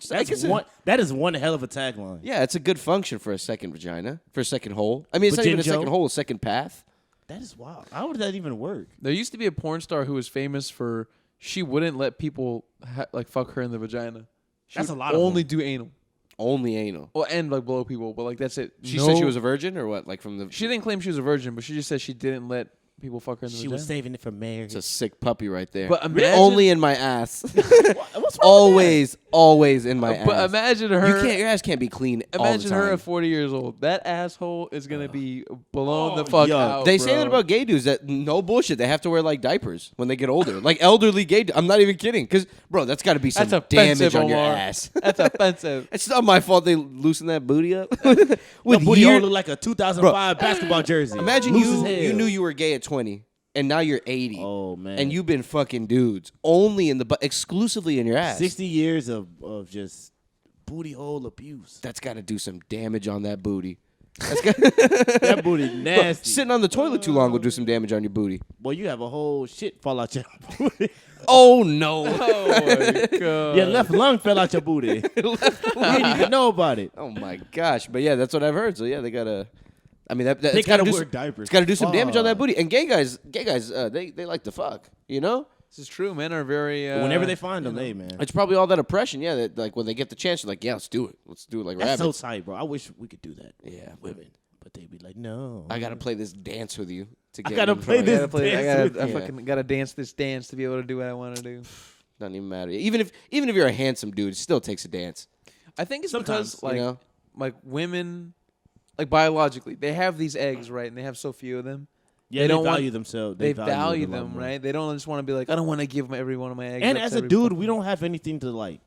That is one hell of a tagline. Yeah, it's a good function for a second vagina, for a second hole. I mean, it's not even a second hole, a second path. That is wild. How would that even work? There used to be a porn star who was famous for she wouldn't let people fuck her in the vagina. That's a lot of only do anal. Only anal. Well, and like blow people, but like that's it. She said she was a virgin or what? Like from the. She didn't claim she was a virgin, but she just said she didn't let people fuck her in the vagina. She was saving it for marriage. It's a sick puppy right there. But imagine, only in my ass. What's wrong always in my ass. But imagine her. Your ass can't be clean. Imagine all the time. her at 40 years old. That asshole is gonna be blown the fuck out. They say that about gay dudes. That no bullshit. They have to wear like diapers when they get older. Like elderly gay. I'm not even kidding. Because bro, that's got to be some damage on your ass. That's offensive. It's not my fault they loosen that booty up. With the booty hole look like a 2005 basketball jersey. Imagine you knew you were gay at 20. And now you're 80. Oh, man. And you've been fucking dudes. Only in the butt. Exclusively in your ass. 60 years of just booty hole abuse. That's got to do some damage on that booty. That booty nasty. Sitting on the toilet too long will do some damage on your booty. Boy, you have a whole shit fall out your booty. Oh, no. Oh, my God. Your left lung fell out your booty. You didn't even know about it. Oh, my gosh. But, yeah, that's what I've heard. So, yeah, they got to... I mean, they gotta wear diapers. It's got to do some damage on that booty. And gay guys, they like to fuck. You know, this is true. Men are very. Whenever they find them, hey man, it's probably all that oppression. Yeah, that like when they get the chance, they're like, yeah, let's do it. Let's do it like rabbits. That's so tight, bro. I wish we could do that. Yeah, women, but they'd be like, no. I gotta play this dance with you to get. I gotta play this. I fucking gotta dance this dance to be able to do what I want to do. Doesn't even matter. Even if you're a handsome dude, it still takes a dance. I think it's Sometimes, because like women, like biologically, they have these eggs, right, and they have so few of them. Yeah, they don't value want, themselves. They value it a lot them, more. right? They don't just want to be like, I don't want to give every one of my eggs. And up as to a every dude, fucking- we don't have anything to like.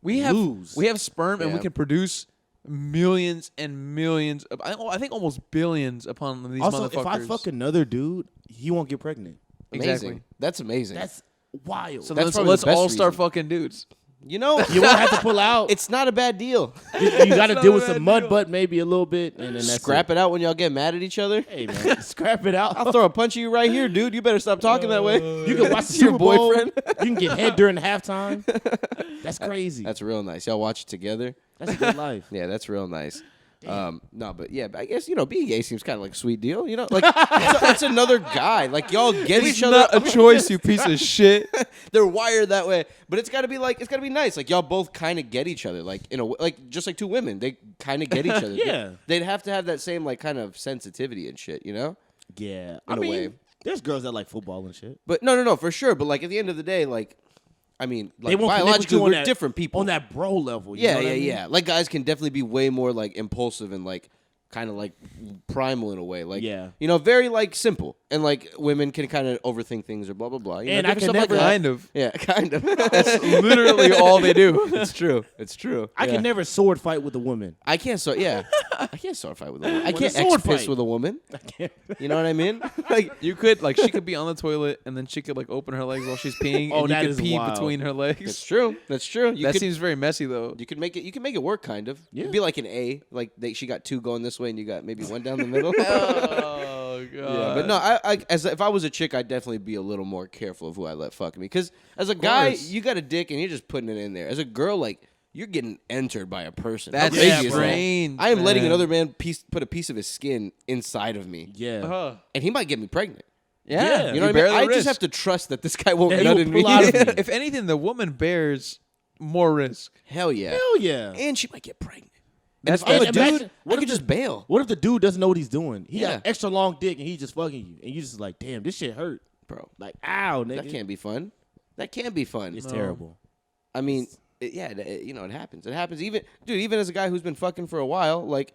we have sperm, and we Yeah. can produce millions and millions. I think almost billions upon these Also, motherfuckers. if I fuck another dude, he won't get pregnant. Amazing. Exactly. That's amazing. That's wild. So That's let's, probably let's the best all start reason. fucking dudes. you know, you won't have to pull out. it's not a bad deal. You got to not deal a with bad some mud deal. butt maybe a little bit, and then that's Scrap it out when y'all get mad at each other. Hey man, scrap it out. I'll throw a punch at you right here, dude. You better stop talking that way. You can watch the Your Super Bowl. boyfriend. You can get head during halftime. That's crazy. That's real nice. Y'all watch it together. That's a good life. Yeah, that's real nice. No, but yeah, I guess being gay seems kind of like a sweet deal. Like it's another guy. Like y'all get It's each other. not a choice, you piece of shit. They're wired that way, but it's got to be nice. Like y'all both kind of get each other. Like in a way, like just like two women, they kind of get each other. Yeah. they'd have to have that same like kind of sensitivity and shit. Yeah, In a way. there's girls that like football and shit. But no, for sure. But like at the end of the day, like I mean, They like won't connect with biologically, you on we're that- different people on that bro level. You Yeah, know what I mean? yeah. Like guys can definitely be way more like impulsive and like kind of like primal in a way. Like Yeah. very like simple. And like women can kind of overthink things or blah blah blah. And I different can stuff like never- that. Kind of. Yeah, kind of. That's literally all they do. It's true. It's true. I Yeah. can never sword fight with a woman. I can't sword. Yeah, I can't sword fight with a woman. I With a can't sword X fist fight. with a woman. I can't. You know what I mean? Like You could she could be on the toilet and then she could like open her legs while she's peeing, Oh, and you that could is pee wild. between her that's legs. true. That's true. You That could seems very messy though. you could make it work kind of. Yeah. It'd be like an A. Like she got two going this way and you got maybe one down the middle. Oh god. Yeah, but no, if I was a chick, I'd definitely be a little more careful of who I let fuck me. Because as a guy, course. you got a dick and you're just putting it in there. As a girl, like you're getting entered by a person. How That's crazy Yeah, is that? strange. I am letting man. another man put a piece of his skin inside of me, Yeah. and he might get me pregnant. Yeah, You know what I bear mean? the I risk. just have to trust that this guy won't That he nut will in me. pull out of me. If anything, the woman bears more risk. Hell yeah. Hell yeah. And she might get pregnant. That's And if I'm a and dude, imagine- I could just bail. What if the dude doesn't know what he's doing? He got Yeah. an extra long dick and he's just fucking you, and you just like, damn, this shit hurt. Bro, Like, ow, nigga. that can't be fun. That can't be fun. It's terrible. I mean, it happens. It happens even as a guy who's been fucking for a while, like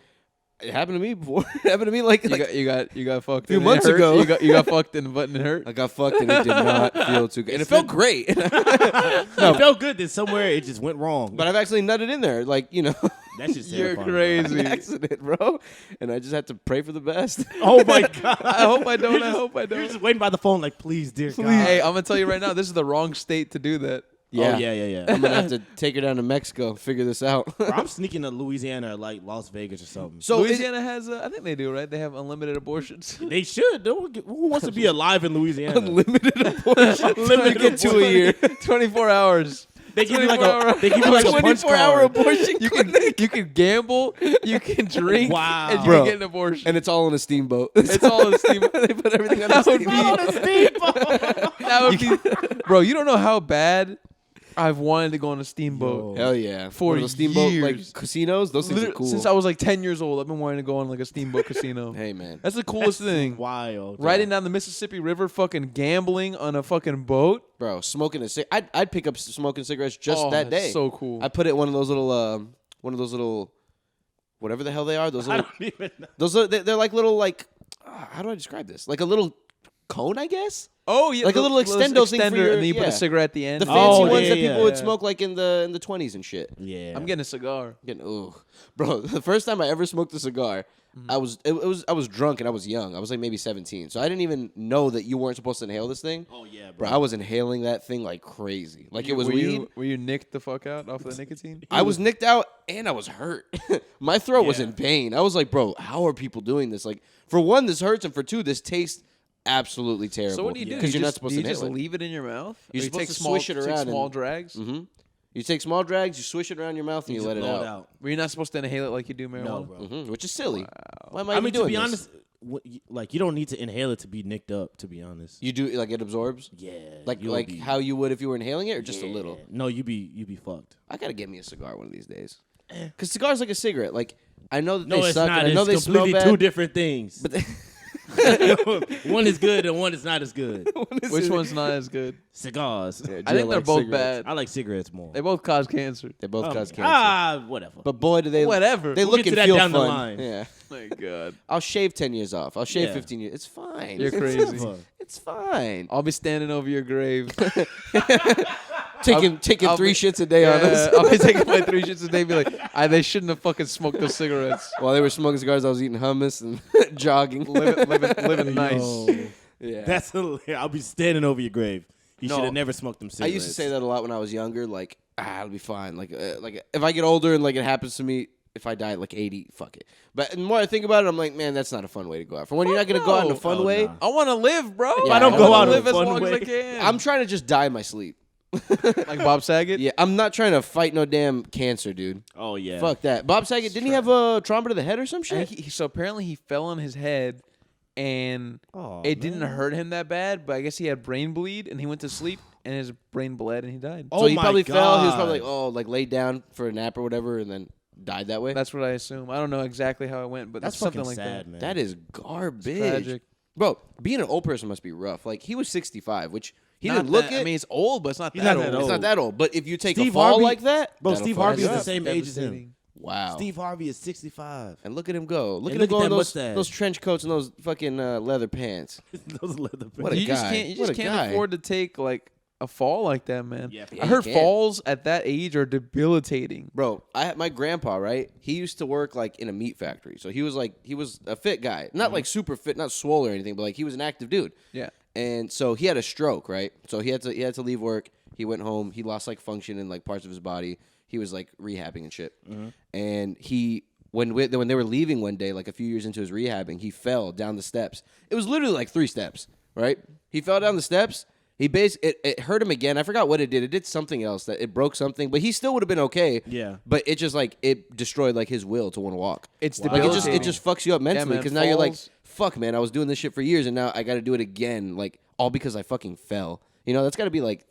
it happened to me before. It happened to me like You got fucked. few and it months hurt. ago. You got fucked and the button hurt. I got fucked and it did not feel too good. And it felt great. It felt good that somewhere it just went wrong. But I've actually nutted in there, like, That's just You're terrifying. crazy. an accident, bro. And I just had to pray for the best. Oh my god. I hope I don't. I hope I You're don't. just waiting by the phone like, please, dear God. Hey, I'm gonna tell you right now. This is the wrong state to do that. Oh, yeah. I'm gonna have to take her down to Mexico, figure this out. Bro, I'm sneaking to Louisiana or like Las Vegas or something. So Louisiana has, I think they do, right? They have unlimited abortions. They should. Who wants to be alive in Louisiana? unlimited abortion. Unlimited get two a year. 24 hours. They give you like 24 a punch 24-hour card. abortion. You can gamble, you can drink, Wow. and you Bro. can get an abortion. And it's all in a steamboat. It's all a steamboat. They put everything on a That would steamboat. That would be, bro. You don't know how bad I've wanted to go on a steamboat. Hell yeah. For One of those steamboat like years. casinos, those things are Literally, cool. Since I was like 10 years old, I've been wanting to go on like a steamboat casino. Hey man. That's the coolest thing. Wild. Riding down the Mississippi River, fucking gambling on a fucking boat. Bro, smoking I'd pick up smoking cigarettes just Oh, that that's day. so cool. I put it in one of those little whatever the hell they are. Those I little don't even know. those are they're like little like how do I describe this? Like a little cone, I guess. Oh yeah, Like a little extendo thing for your- and then you put yeah. a cigarette at the end. The fancy Oh, ones yeah, that people yeah. would smoke like in the 20s and shit. Yeah. I'm getting a cigar. Ooh, bro, the first time I ever smoked a cigar, I was drunk and I was young. I was like maybe 17, so I didn't even know that you weren't supposed to inhale this thing. Oh yeah, Bro, bro. I was inhaling that thing like crazy, like it was were weed. Were you nicked the fuck out off the nicotine? I was nicked out and I was hurt. My throat was Yeah. in pain. I was like, bro, how are people doing this? Like, for one, this hurts, and for two, this tastes absolutely terrible. So what do you do? Because You you're not just- supposed do to you just inhale it. leave it in your mouth? You're Or you supposed take to small, swish it take around small and- drags. Mm-hmm. You take small drags, you swish it around your mouth, and you Just let it blow out. Were you not supposed to inhale it like you do marijuana? No, bro. Which is silly. Why am I, I even mean, to doing be this? honest, like you don't need to inhale it to be nicked up. To be honest. You do like it absorbs, Yeah. like you'll be- how you would if you were inhaling it, or just a Yeah. little. No, you be fucked. I gotta get me a cigar one of these days. Because cigars like a cigarette. Like I know that No, they it's suck, not. and I know It's they smell completely bad. two different things. But One is good and one is not as good. Which one's not as good? Cigars. Yeah, I think they're both cigarettes. bad. I like cigarettes more. They both cause cancer. They both cause cancer. Whatever. But boy, do they Whatever. They We'll look get to and that feel down the fun. line. Yeah. My God. I'll shave 10 years off. I'll shave Yeah. 15 years. It's fine. You're crazy. It's fine. I'll be standing over your grave. Taking I'll 3 be- shit a day on us. I'll be taking my 3 shits a day and be like, they shouldn't have fucking smoked those cigarettes. While they were smoking cigars, I was eating hummus and jogging. Living nice. Yo, Yeah. that's hilarious. I'll be standing over your grave. You No. should have never smoked them I cigarettes. used to say that a lot when I was younger. Like, it'll be fine. Like if I get older and like it happens to me, if I die at like 80, fuck it. But the more I think about it, I'm like, man, that's not a fun way to go out. For when you're not gonna go out in a fun way, nah. I want to live, bro. Yeah, I don't wanna go out in a live as fun long way. as I can. I'm trying to just die in my sleep. like Bob Saget. Yeah, I'm not trying to fight no damn cancer, dude. Oh yeah. Fuck that. Bob Saget, didn't he have a trauma to the head or some And shit? so apparently he fell on his head, and Oh, it didn't man. hurt him that bad. But I guess he had brain bleed, and he went to sleep, and his brain bled, and he died. Oh So he my probably fell. He was probably God. like laid down for a nap or whatever, and then died that way. That's what I assume. I don't know exactly how it went, but That's something fucking like sad, that. man. That is garbage. Tragic. Bro, being an old person must be rough. Like, he was 65, which he Not didn't look that- it. I mean, it's old, but it's not He's that not old. that It's old. not that old. But if you take Steve a fall Harvey- like that, Bro, that'll Steve fuck Harvey you is the up. same age as him. Devastating. Wow. Steve Harvey is 65. And look at him go. Look And at him look go at in that those, mustache. those trench coats and those fucking leather pants. Those leather What a You just guy. can't. You What just a can't guy. afford to take like a fall like that, man. Yeah, I you heard can't. falls at that age are debilitating. Bro, I had my grandpa, right? He used to work like in a meat factory. So he was a fit guy. Not like super fit, not swole or anything, but like he was an active dude. Yeah. And so he had a stroke, right? So he had to leave work. He went home. He lost like function in like parts of his body. He was like rehabbing and shit. And he when they were leaving one day, like a few years into his rehabbing, he fell down the steps. It was literally like 3 steps, right? He fell down the steps. He it hurt him again. I forgot what it did. It did something else that it broke something, but he still would have been okay. Yeah. But it just like it destroyed like his will to want to walk. It's Like debilitating. it just fucks you up mentally man, because now you're like, falls- fuck, man, I was doing this shit for years and now I got to do it again, like all because I fucking fell. You know, that's got to be like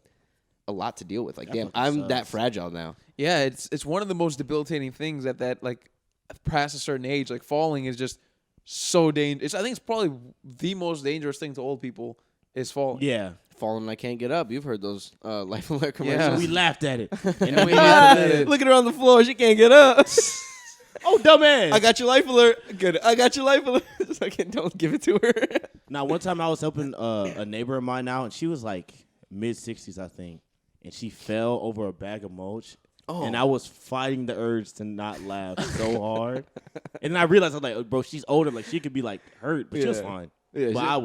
a lot to deal with. Like, damn, I'm fucking that sucks. fragile now. Yeah, it's one of the most debilitating things that like past a certain age, like falling is just so dangerous. I think it's probably the most dangerous thing to old people is falling. Yeah. Falling and I can't get up. You've heard those Life Alert commercials. Yeah. We laughed at it. And we we laughed at it. Look at her on the floor. She can't get up. Oh, dumbass. I got your Life Alert. Good. I got your Life Alert. Don't give it to her. Now, one time I was helping a neighbor of mine out, and she was like mid-60s, I think, and she fell over a bag of mulch. Oh. And I was fighting the urge to not laugh so hard. And then I realized, I was like, oh, bro, she's older. Like, she could be, like, hurt, but she was Yeah. fine. Yeah, But she- I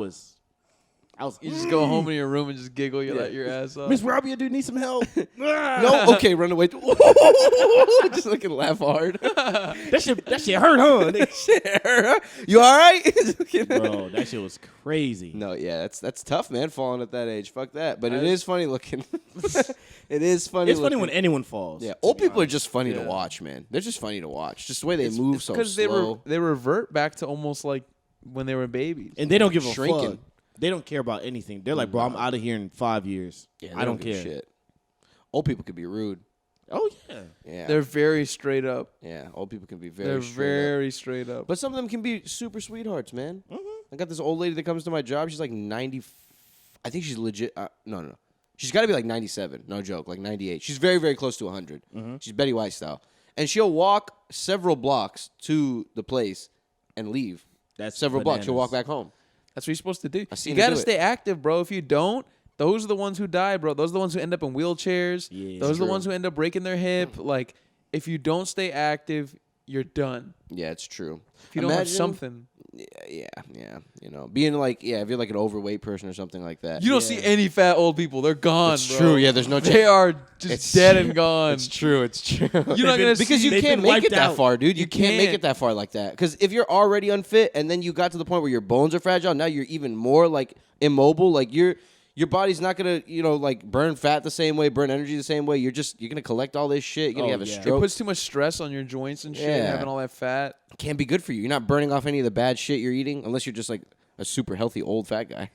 was You just go home in your room and just giggle your ass off. Miss Robbie, I do need some help. No, okay, run away. Just looking laugh hard. that shit hurt, huh? You all right? Bro, that shit was crazy. No, yeah, that's tough, man. Falling at that age, fuck that. But it is funny looking. It is funny. It's funny looking. when anyone falls. Yeah, to old be people are honest. just funny to Yeah. watch, man. They're just funny to watch. Just the way they move so because slow. they revert back to almost like when they were babies. And they don't give a Shrinking. fuck. They don't care about anything. They're like, bro, I'm out of here in 5 years. Yeah, they I don't give a care. Shit. Old people could be rude. Oh, yeah. Yeah, They're very straight up. yeah. Old people can be very. They're straight up. very straight up. But some of them can be super sweethearts, man. I got this old lady that comes to my job. She's like 90. I think she's legit. No. She's got to be like 97. No joke, like 98. She's very, very close to 100. She's Betty White style. And she'll walk several blocks to the place and leave. That's Several blocks. She'll walk bananas. back home. That's what you're supposed to do. seen You her got to do it. stay active, bro. If you don't, those are the ones who die, bro. Those are the ones who end up in wheelchairs. Yeah, those are the true. ones who end up breaking their hip. Like, if you don't stay active, you're done. Yeah, it's true. If you don't have Imagine- something, Yeah. You know, being like, if you're like an overweight person or something like that. you don't see any fat old people. They're gone, It's bro. true. Yeah, there's no. They are just It's dead true. and gone. It's true. It's true. You're not They've gonna been- Because you They've can't been make it wiped that out. far, dude. You You can't make can't. it that far like that. Because if you're already unfit and then you got to the point where your bones are fragile, now you're even more like immobile. Like your body's not gonna, like burn fat the same way, burn energy the same way. You're gonna collect all this shit. You're gonna Oh, have a yeah. It stroke. puts too much stress on your joints and shit. Yeah. Having all that fat. Can't be good for you. You're not burning off any of the bad shit you're eating unless you're just like a super healthy old fat guy.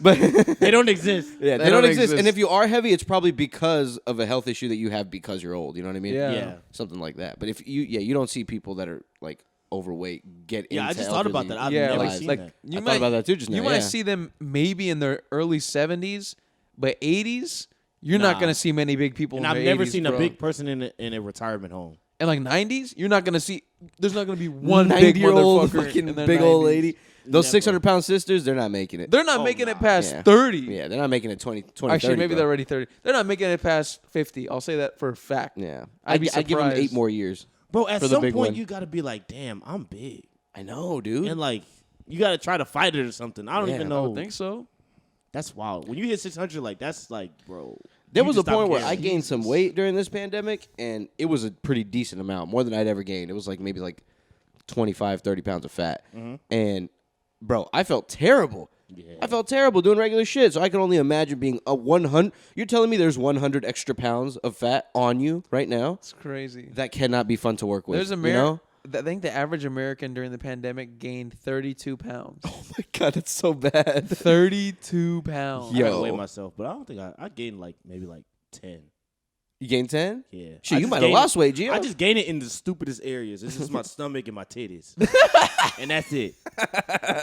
But They don't exist. yeah, they don't exist. And if you are heavy, it's probably because of a health issue that you have because you're old. You know what I mean? Yeah. Yeah. Something like that. But if you don't see people that are like overweight get into Yeah, I just thought about elderly that. I've Yeah, never like- seen like- that. You I might thought about that too just now. You might see them maybe in their early 70s, but 80s, you're not Nah. gonna see many big people. And in I've their never 80s, seen bro. a big person in a retirement home. And like 90s, you're not gonna see. There's not gonna be one big 90-year-old motherfucker fucking in their big old 90s. lady. Those Never. 600-pound sisters, they're not making it. They're not Oh, making nah. it past Yeah. 30. Yeah, they're not making it 20, Actually, 30, maybe bro. they're already 30. They're not making it past 50. I'll say that for a fact. Yeah, I'd be I'd give them 8 surprised. more years. Bro, at For the some big point one. you gotta be like, damn, I'm big. I know, dude. And like you gotta try to fight it or something. I don't Yeah, even I know. don't think so. That's wild. When you hit 600, like that's like, bro. There you was a just stop point where caring. I gained some weight during this pandemic, and it was a pretty decent amount, more than I'd ever gained. It was like maybe like 25, 30 pounds of fat. And, bro, I felt terrible. Yeah. I felt terrible doing regular shit, so I can only imagine being a 100. You're telling me there's 100 extra pounds of fat on you right now? It's crazy. That cannot be fun to work with. There's a you know? I think the average American during the pandemic gained 32 pounds. Oh my God, that's so bad. 32 pounds. I gotta Yo. weigh myself, but I don't think I gained like maybe like 10. You gained 10? Yeah. Shit, I you just might have gained- lost weight, Gio. I just gain it in the stupidest areas. It's just my stomach and my titties. And that's it.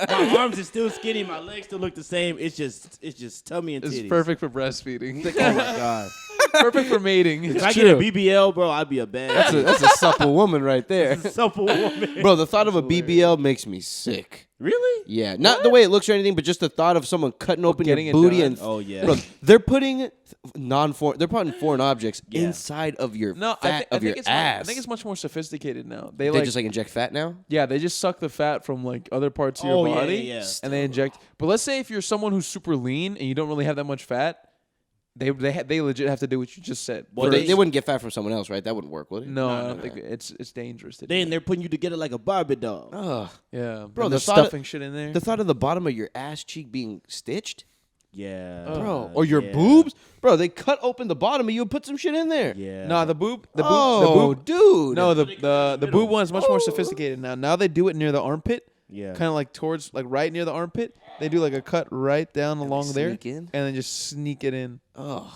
My arms are still skinny, my legs still look the same. It's just tummy and It's titties. perfect for breastfeeding. Oh my god. Perfect for mating. If I true. get a BBL, bro, I'd be a bad That's a supple woman right there. supple woman. Bro, the thought of a BBL makes me sick. Really? Yeah, not the way it looks or anything, but just the thought of someone cutting open your getting it booty done? and Oh yeah. bro, they're putting they're putting foreign objects Yeah. inside of your No, fat I of your think it's ass. I think it's much more sophisticated now. they They just like inject fat now. yeah, they just suck the fat from like other parts of Oh, your yeah, body, yeah, yeah. and they inject. But let's say if you're someone who's super lean and you don't really have that much fat, they legit have to do what you just said. Well, But they they- wouldn't get fat from someone else, right? That wouldn't work, would it? No, I no, don't no. think it's dangerous to do. Then they're putting you together like a Barbie doll. Ugh. Yeah, Bro, and the they're thought of- stuffing shit in there. The thought of the bottom of your ass cheek being stitched, Yeah. bro, or your yeah. boobs, bro. They cut open the bottom of you and put some shit in there. Yeah. No, the boob, the Oh, boob, dude. no, the middle. boob one's much more sophisticated now. Now they do it near the armpit, Yeah. kind of like towards like right near the armpit. They do like a cut right down along there, sneak in? and then just sneak it in. Ugh.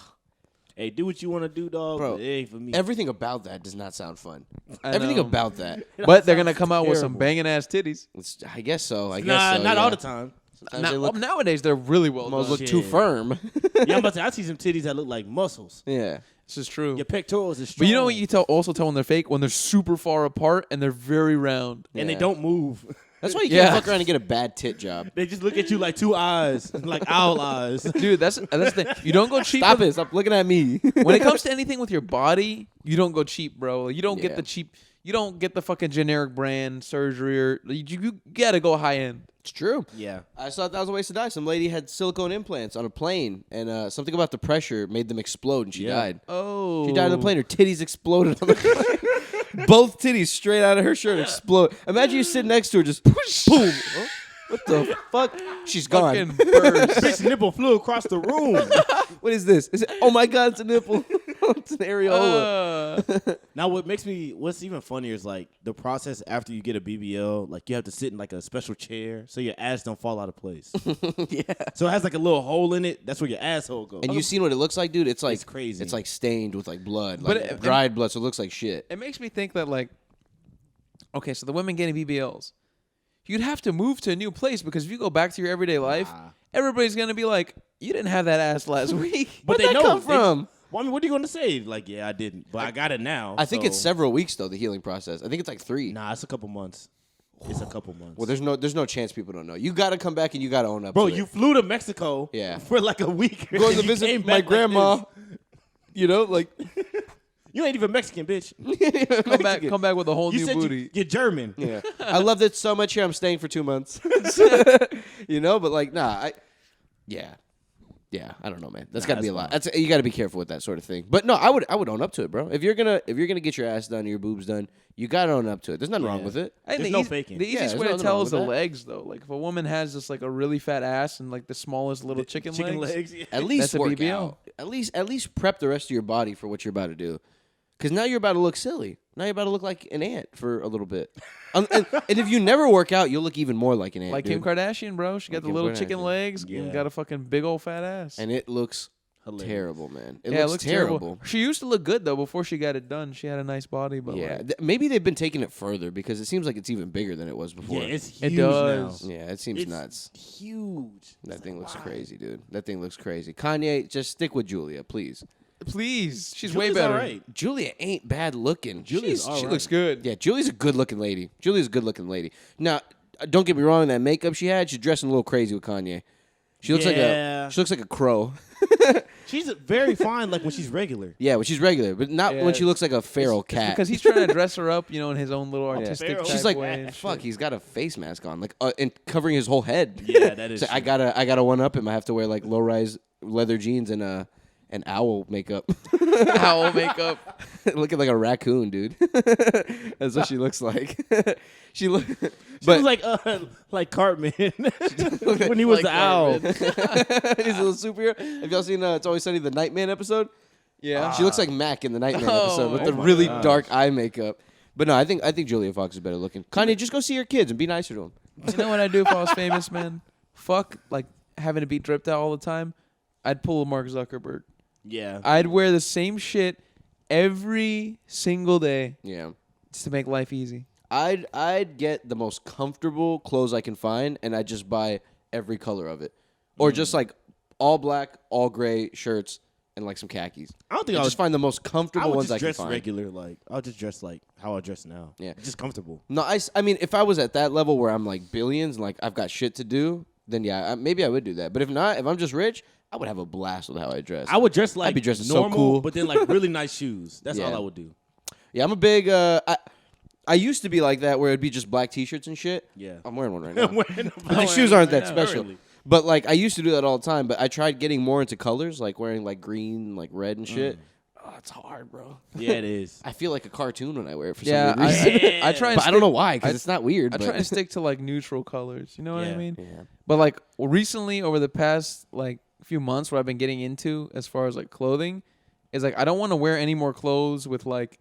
Hey, do what you want to do, dog. Bro, But it ain't for me. Everything about that does not sound fun. I Everything know. about that. But they're gonna come out with some terrible. banging ass titties. I guess so. I guess Nah, so, not yeah. all the time. Sometimes they look, Nowadays they're really well almost done. look too Shit. firm. Yeah, I'm about to say, I see some titties that look like muscles. Yeah. This is true. Your pectorals is strong. But you know what you also tell when they're fake? When they're super far apart and they're very round. And they Yeah. don't move. That's why you Yeah. can't fuck around and get a bad tit job. They just look at you like two eyes, like owl eyes. Dude, that's the thing. You don't go cheap. Stop with- it. Stop looking at me. When it comes to anything with your body, you don't go cheap, bro. You don't Yeah. get the cheap. You don't get the fucking generic brand surgery or you gotta go high end. It's true. Yeah. I saw 1,000 Ways to Die. Some lady had silicone implants on a plane, and something about the pressure made them explode, and she Yeah. died. Oh, She died on the plane. Her titties exploded on the plane. Both titties straight out of her shirt explode. Imagine you sitting next to her, just boom. Oh, what the fuck? She's gone. Fucking burst. Bitch nipple flew across the room. What is this? Is it? Oh my God! It's a nipple. It's an areola. Now, what's even funnier is like the process after you get a BBL. Like you have to sit in like a special chair so your ass don't fall out of place. Yeah. So it has like a little hole in it. That's where your asshole goes. And you seen what it looks like, dude? It's like It's crazy. It's like stained with like blood, But like it- dried blood, so it looks like shit. It makes me think that like, okay, so the women getting BBLs, you'd have to move to a new place because if you go back to your everyday life, Nah. everybody's gonna be like, you didn't have that ass last week. Where'd they that know. come They- from? Well, I mean, what are you gonna say? Like, yeah, I didn't, but I got it now. I think so- it's several weeks though. The healing process. I think it's like 3. Nah, it's a couple months. It's a couple months. Well, there's no chance people don't know. You got to come back and you got to own up. Bro, to you it. flew to Mexico Yeah. for like a week. going to You came visit back my like grandma. this. You know, like You ain't even Mexican, bitch. Come back with a whole You new said booty. you're German. Yeah. I loved it so much here. I'm staying for 2 months. You know, but like, nah, yeah, I don't know, man. That's got to be a that's lot. That's you got to be careful with that sort of thing. But no, I would own up to it, bro. If you're gonna get your ass done, or your boobs done, you got to own up to it. There's nothing wrong Yeah. with it. I think There's no faking. The Yeah, easiest there's way to nothing tell wrong is the with that. legs, though. Like if a woman has just like a really fat ass and like the smallest little chicken legs, Yeah. At least That's a work BBL. out. At least prep the rest of your body for what you're about to do. Because now you're about to look silly. Now you're about to look like an ant for a little bit. And if you never work out, you'll look even more like an ant. like dude. Kim Kardashian, bro. She got Like the Kim little Kardashian. chicken legs Yeah. and got a fucking big old fat ass. And it looks Hilarious. Terrible, man. It looks terrible. She used to look good though before she got it done. She had a nice body, but Yeah, like, maybe they've been taking it further because it seems like it's even bigger than it was before. Yeah, it's huge it does. now. Yeah, it seems It's nuts. huge. That It's thing like, looks wow. crazy, dude. That thing looks crazy. Kanye, just stick with Julia, please. please, she's Julia's way better. all right. Julia ain't bad looking. Julia's all She right. looks good. Yeah, Julia's a good looking lady. Julia's a good looking lady. Now, don't get me wrong, that makeup she had, she's dressing a little crazy with Kanye. She looks Yeah. like a crow. She's very fine, like when she's regular. Yeah, when she's regular, but not when Yeah. she looks like a feral cat. Because he's trying to dress her up, in his own little artistic Feral. type She's like, way. and fuck, shit. he's got a face mask on, like, and covering his whole head. Yeah, that is. So I true. gotta one up him. I have to wear like low rise leather jeans and an owl makeup. Owl makeup. Looking like a raccoon, dude. That's what she looks like. She look, She but was like Cartman when he was Like the owl. Cartman. he's a little superhero. Have y'all seen It's Always Sunny, the Nightman episode? Yeah. She looks like Mac in the Nightman Oh, episode with oh the my really gosh. dark eye makeup. But no, I think Julia Fox is better looking. Kanye, just go see your kids and be nicer to them. You know what I'd do if I was famous, man? Fuck, like, having to be dripped out all the time. I'd pull a Mark Zuckerberg. Yeah. I'd wear the same shit every single day Yeah. just to make life easy. I'd get the most comfortable clothes I can find, and I'd just buy every color of it, or just like all black, all gray shirts, and like some khakis. I don't think And I would just find the most I comfortable would ones just I can dress find. regular. Like I'll just dress like how I dress now. Yeah. just comfortable. No, I mean, if I was at that level where I'm like billions and like I've got shit to do, then yeah, maybe I would do that. But if not, if I'm just rich, I would have a blast with how I dress. I would dress like be dressed so normal, cool. but then like really nice shoes. That's Yeah. all I would do. Yeah, I'm a big. I used to be like that where it'd be just black t-shirts and shit. Yeah. I'm wearing one right now. Wearing But the shoes aren't that right now. special. Early. But like I used to do that all the time. But I tried getting more into colors, like wearing like green, like red and shit. Oh, it's hard, bro. Yeah, it is. I feel like a cartoon when I wear it for Yeah, some weird reason. I try and But I don't know stick- why, because I- it's not weird. I but try and stick to like neutral colors. You know what I Yeah. mean? yeah. But like recently, over the past like few months, what I've been getting into as far as like clothing is like I don't want to wear any more clothes with like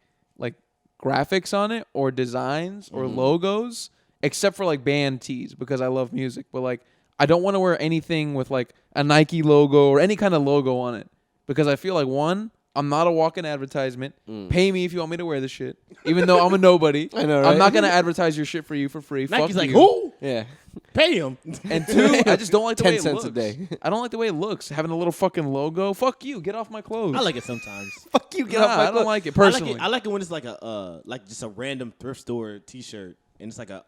graphics on it or designs or logos, except for like band tees because I love music. But like I don't want to wear anything with like a Nike logo or any kind of logo on it because I feel like one, I'm not a walking advertisement. Pay me if you want me to wear this shit, even though I'm a nobody. I know, I'm right? not gonna advertise your shit for you for free. Nike's Fuck like, you. who? Yeah. Pay him. And two, I just don't like the 10 way it cents looks. a day. I don't like the way it looks. Having a little fucking logo. Fuck you. Get off my clothes. I like it sometimes. Fuck you, get Nah, off my I don't clothes. like it personally. I like it when it's like a like just a random thrift store T-shirt and it's like an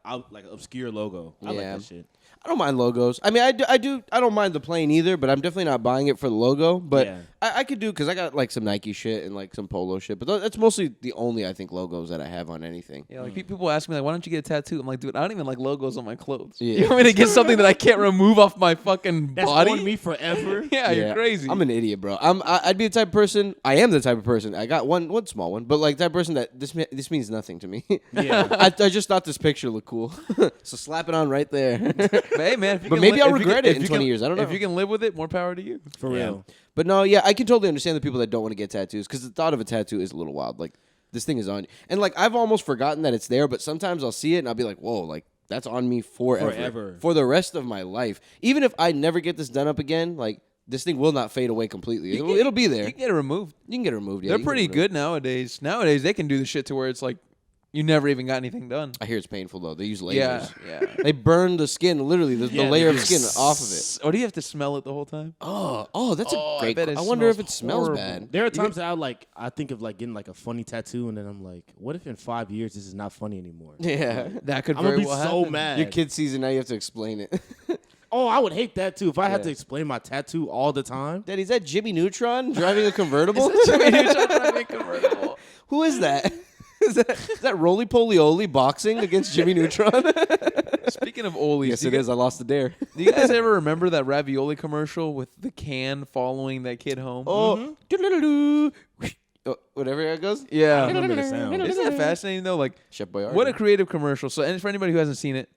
obscure logo. I like Yeah. that shit. I don't mind logos. I mean, I don't mind the plain either, but I'm definitely not buying it for the logo. But Yeah. I could do because I got like some Nike shit and like some polo shit. But that's mostly the only I think logos that I have on anything. Yeah, like people ask me like, why don't you get a tattoo? I'm like, dude, I don't even like logos on my clothes. Yeah. You want me to get something that I can't remove off my fucking That's body? on me forever. Yeah, you're crazy. I'm an idiot, bro. I'd be the type of person. I am the type of person. I got one small one, but like that person that this means nothing to me. Yeah. I just thought this picture looked cool, so slap it on right there. But hey, man. If you But can maybe I'll if you regret can- it if in you 20 can- years. I don't know. If you can live with it, more power to you. For real. But no, yeah, I can totally understand the people that don't want to get tattoos because the thought of a tattoo is a little wild. Like this thing is on you, and like I've almost forgotten that it's there. But sometimes I'll see it and I'll be like, whoa, like that's on me forever, for the rest of my life. Even if I never get this done up again, like this thing will not fade away completely. It'll be there. You can get it removed. You can get it removed. Yeah, They're you can pretty get it removed. good nowadays. Nowadays, they can do the shit to where it's like you never even got anything done. I hear it's painful though. They use lasers. Yeah. They burn the skin, literally the Yeah, layer they of do. skin off of it. Or do you have to smell it the whole time? Oh, that's Oh, a I great. bet it I wonder if smells it smells horrible. bad. There are times that I think of like getting like a funny tattoo and then I'm like, what if in 5 years this is not funny anymore? Yeah, That could I'm gonna very be well so happen. mad. your kid sees it now. You have to explain it. Oh, I would hate that too. If I had Yeah. to explain my tattoo all the time. Daddy, is that Jimmy Neutron driving a convertible? Convertible. Who is that? Is that Roly Poly Oly boxing against Jimmy Neutron? Speaking of Oli's, Yes, do it you is. I lost the dare. Do you guys ever remember that ravioli commercial with the can following that kid home? Oh, doodle-doo-doo. Oh, whatever it goes. yeah. I remember the sound. Isn't that fascinating though? Like, Chef Boyardee. what a creative commercial. So, and for anybody who hasn't seen it,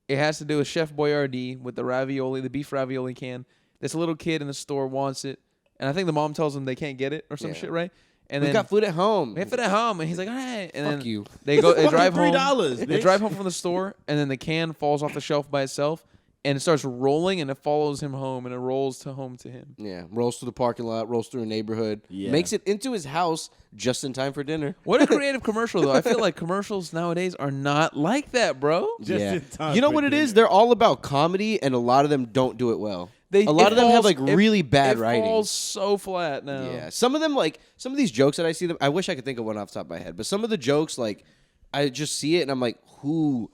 it has to do with Chef Boyardee with the ravioli, the beef ravioli can. This little kid in the store wants it, and I think the mom tells him they can't get it or some Yeah. shit, right? And We then got food at home. we have it at home, and he's like, all right. And Fuck then you. They go, they Fucking drive home. $3, They bitch. drive home from the store, and then the can falls off the shelf by itself, and it starts rolling, and it follows him home, and it rolls to home to him. Yeah, rolls through the parking lot, rolls through a neighborhood, makes it into his house just in time for dinner. What a creative commercial, though. I feel like commercials nowadays are not like that, bro. Just in time You know for what it dinner. is? They're all about comedy, and a lot of them don't do it well. A lot of them have like really bad writing. It falls so flat now. Yeah, some of them, like some of these jokes that I see them. I wish I could think of one off the top of my head, but some of the jokes, like I just see it and I'm like, who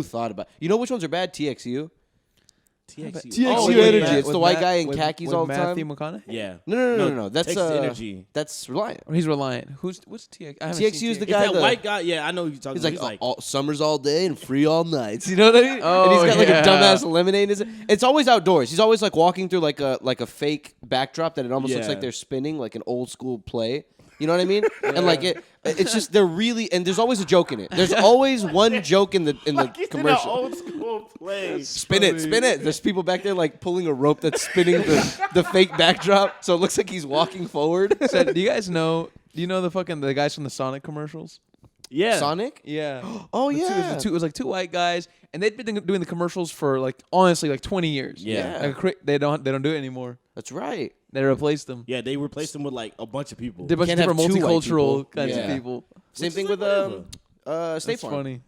thought about? You know which ones are bad? TXU. TXU. TXU with Energy. Matt- It's with the white Matt- guy in with- khakis with all the time. Matthew McConaughey? Yeah. No. That's Takes energy. That's Reliant. Or he's Reliant. What's TX? I haven't TXU seen is the TX. It's guy. that white guy. Yeah, I know who you're talking He's about. like, summers all day and free all nights. You know what I mean? Oh, and he's got like yeah. a dumbass lemonade. It's always outdoors. He's always like walking through like a fake backdrop that it almost looks Yeah. like they're spinning, like an old school play. You know what I mean? And like it's just they're really, and there's always a joke in it. There's always one joke in the commercial. Old school play. Spin it. There's people back there like pulling a rope that's spinning the fake backdrop, so it looks like he's walking forward. So, do you guys know? Do you know the guys from the Sonic commercials? Yeah. Sonic? Yeah. Oh It yeah. was like two white guys, and they'd been doing the commercials for like honestly like 20 years. Yeah. Like, they don't do it anymore. That's right. They replaced them. Yeah, they replaced him with like a bunch of people. They're a bunch of Can't have different two white multicultural people. kinds Yeah. of people. Same Which thing is with like State That's Farm. funny.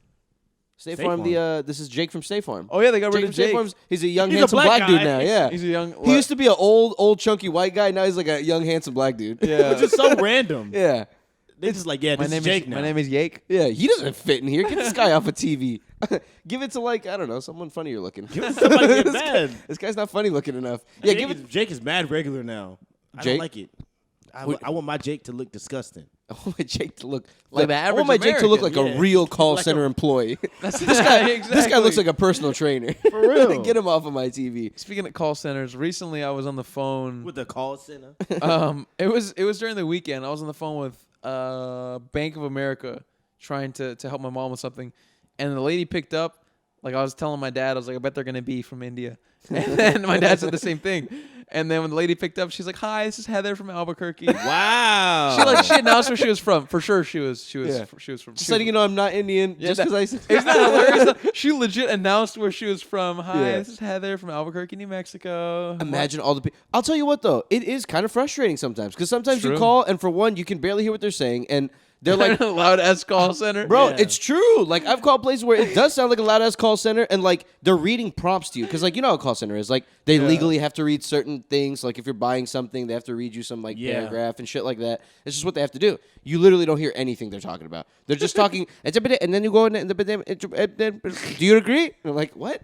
State State Farm. Farm. This is Jake from State Farm. Oh yeah, they got rid Jake of from State Jake. Farm's, he's a young He's a handsome black black dude guy. now. Yeah. He's a young. He used to be an old chunky white guy. Now he's like a young handsome black dude. Yeah. Which is so random. Yeah. They just like, yeah, my this name is Jake now. My name is Yake. Yeah, he doesn't fit in here. Get this guy off of TV. Give it to like, I don't know, someone funnier looking. Somebody get mad. This guy's not funny looking enough. Yeah, Jake is mad regular now. I Jake? don't like it. I want my Jake to look disgusting. I want my Jake to look like the I want my average Jake to look like American. a real call Like center a- employee. That's This guy exactly. looks like a personal trainer. For real. Get him off of my TV. Speaking of call centers, recently I was on the phone. With the call center. It was during the weekend. I was on the phone with Bank of America trying to help my mom with something, and the lady picked up. Like I was telling my dad, I was like, I bet they're gonna be from India, and then my dad said the same thing. And then when the lady picked up, she's like, "Hi, this is Heather from Albuquerque." Wow. She announced where she was from. For sure, she was Yeah. from. Just letting you know I'm not Indian. Yeah, just that- because I said Isn't that hilarious? She legit announced where she was from. Hi, Yeah. this is Heather from Albuquerque, New Mexico. Imagine all the people. I'll tell you what though, it is kind of frustrating sometimes because sometimes you True. call and for one you can barely hear what they're saying and they're like, a loud ass call center. bro, Yeah. it's true. Like I've called places where it does sound like a loud ass call center and like they're reading prompts to you because like you know how a call center is like they legally have to read certain things. Like if you're buying something, they have to read you some like Yeah. paragraph and shit like that. It's just what they have to do. You literally don't hear anything they're talking about. They're just talking and then you go in and do you agree? And I'm like, what?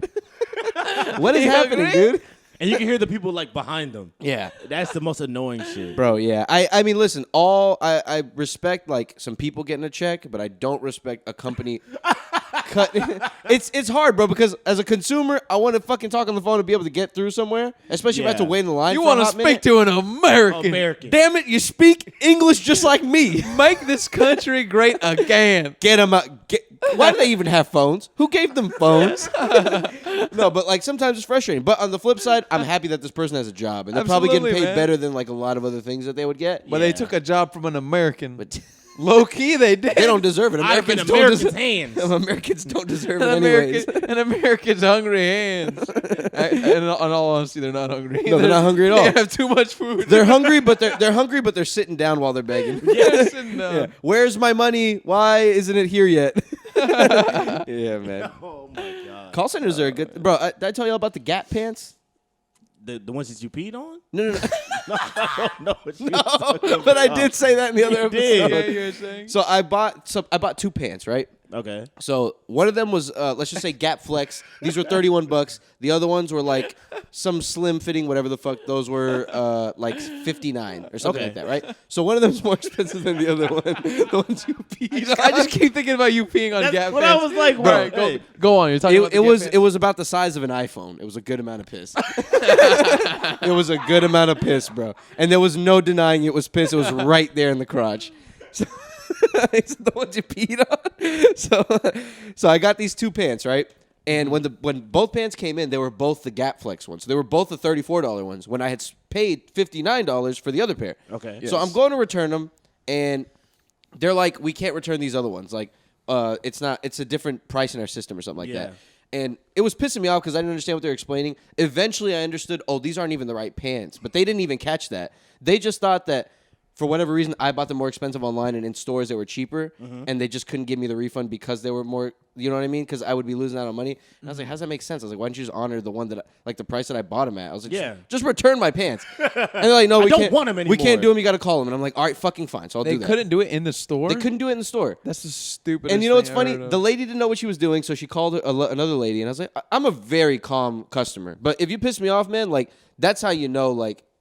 What is You happening, agree? dude? And you can hear the people like behind them. Yeah. That's the most annoying shit. Bro, yeah. I mean, listen, I respect like some people getting a check, but I don't respect a company cut. It's hard, bro, because as a consumer, I want to fucking talk on the phone to be able to get through somewhere, especially if I have to Yeah. wait in the line You want to speak to an American. American. Damn it, you speak English just like me. Make this country great again. Get them out. Why do they even have phones? Who gave them phones? No, but like sometimes it's frustrating. But on the flip side, I'm happy that this person has a job, and they're probably getting Absolutely, paid man. better than like a lot of other things that they would get. But Yeah. they took a job from an American. But Low key, they did. they don't deserve it. Out of an Americans don't American's deserve. hands. Americans don't deserve it An anyways. An American's hungry hands. In all honesty, they're not hungry. No, they're not hungry at all. They have too much food. They're hungry, but they're hungry, but they're sitting down while they're begging. Yes and no. Yeah. Where's my money? Why isn't it here yet? Yeah, man. Oh my god. Call centers are good, bro. Did I tell you about the Gap pants? The ones that you peed on? No. I don't know what you But I did say that in the other You episode. did. Yeah, you were saying? So I bought two pants, right? Okay. So one of them was let's just say Gap Flex. These were $31. The other ones were like some slim fitting, whatever the fuck those were, like $59 or something Okay. like that, right? So one of them's more expensive than the other one. The ones you peed on. I just keep thinking about you peeing on That's Gap what pants. I was like, Bro, bro. go on. You're talking about the Gap pants? It was about the size of an iPhone. It was a good amount of piss. It was a good amount of piss, bro. And there was no denying it was piss. It was right there in the crotch. So, it's the ones you peed on. So I got these two pants, right? And when both pants came in, they were both the Gap Flex ones. So they were both the $34 ones when I had paid $59 for the other pair. Okay. So I'm going to return them, and they're like, we can't return these other ones. Like, it's a different price in our system or something like Yeah. that. And it was pissing me off because I didn't understand what they were explaining. Eventually, I understood, oh, these aren't even the right pants. But they didn't even catch that. They just thought that, for whatever reason, I bought them more expensive online and in stores they were cheaper. And they just couldn't give me the refund because they were more, you know what I mean? Because I would be losing out on money. And I was like, how does that make sense? I was like, why don't you just honor the one that, the price that I bought them at? I was like, just return my pants. And they're like, no, we don't can't. want them anymore. We can't do them. You got to call them. And I'm like, all right, fucking fine. So I'll do that. They couldn't do it in the store? They couldn't do it in the store. That's the stupidest And you know what's thing funny? I've heard of. The lady didn't know what she was doing, so she called another lady. And I was like, I'm a very calm customer. But if you piss me off, man, that's how you know,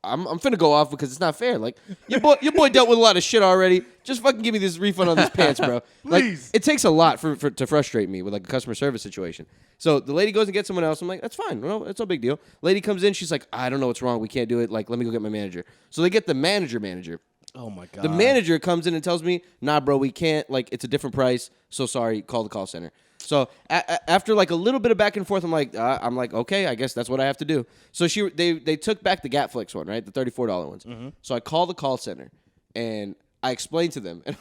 I'm finna go off because it's not fair. Your boy dealt with a lot of shit already. Just fucking give me this refund on these pants, bro. Please. It takes a lot to frustrate me with a customer service situation. So the lady goes and gets someone else. I'm like, that's fine. No, it's no big deal. Lady comes in. She's like, I don't know what's wrong. We can't do it. Let me go get my manager. So they get the manager. Oh my god. The manager comes in and tells me, nah, bro, we can't. It's a different price. So sorry. Call the call center. So after a little bit of back and forth, I'm like, okay, I guess that's what I have to do. So they took back the Gatflix one, right, the $34 ones. So I call the call center and I explain to them, and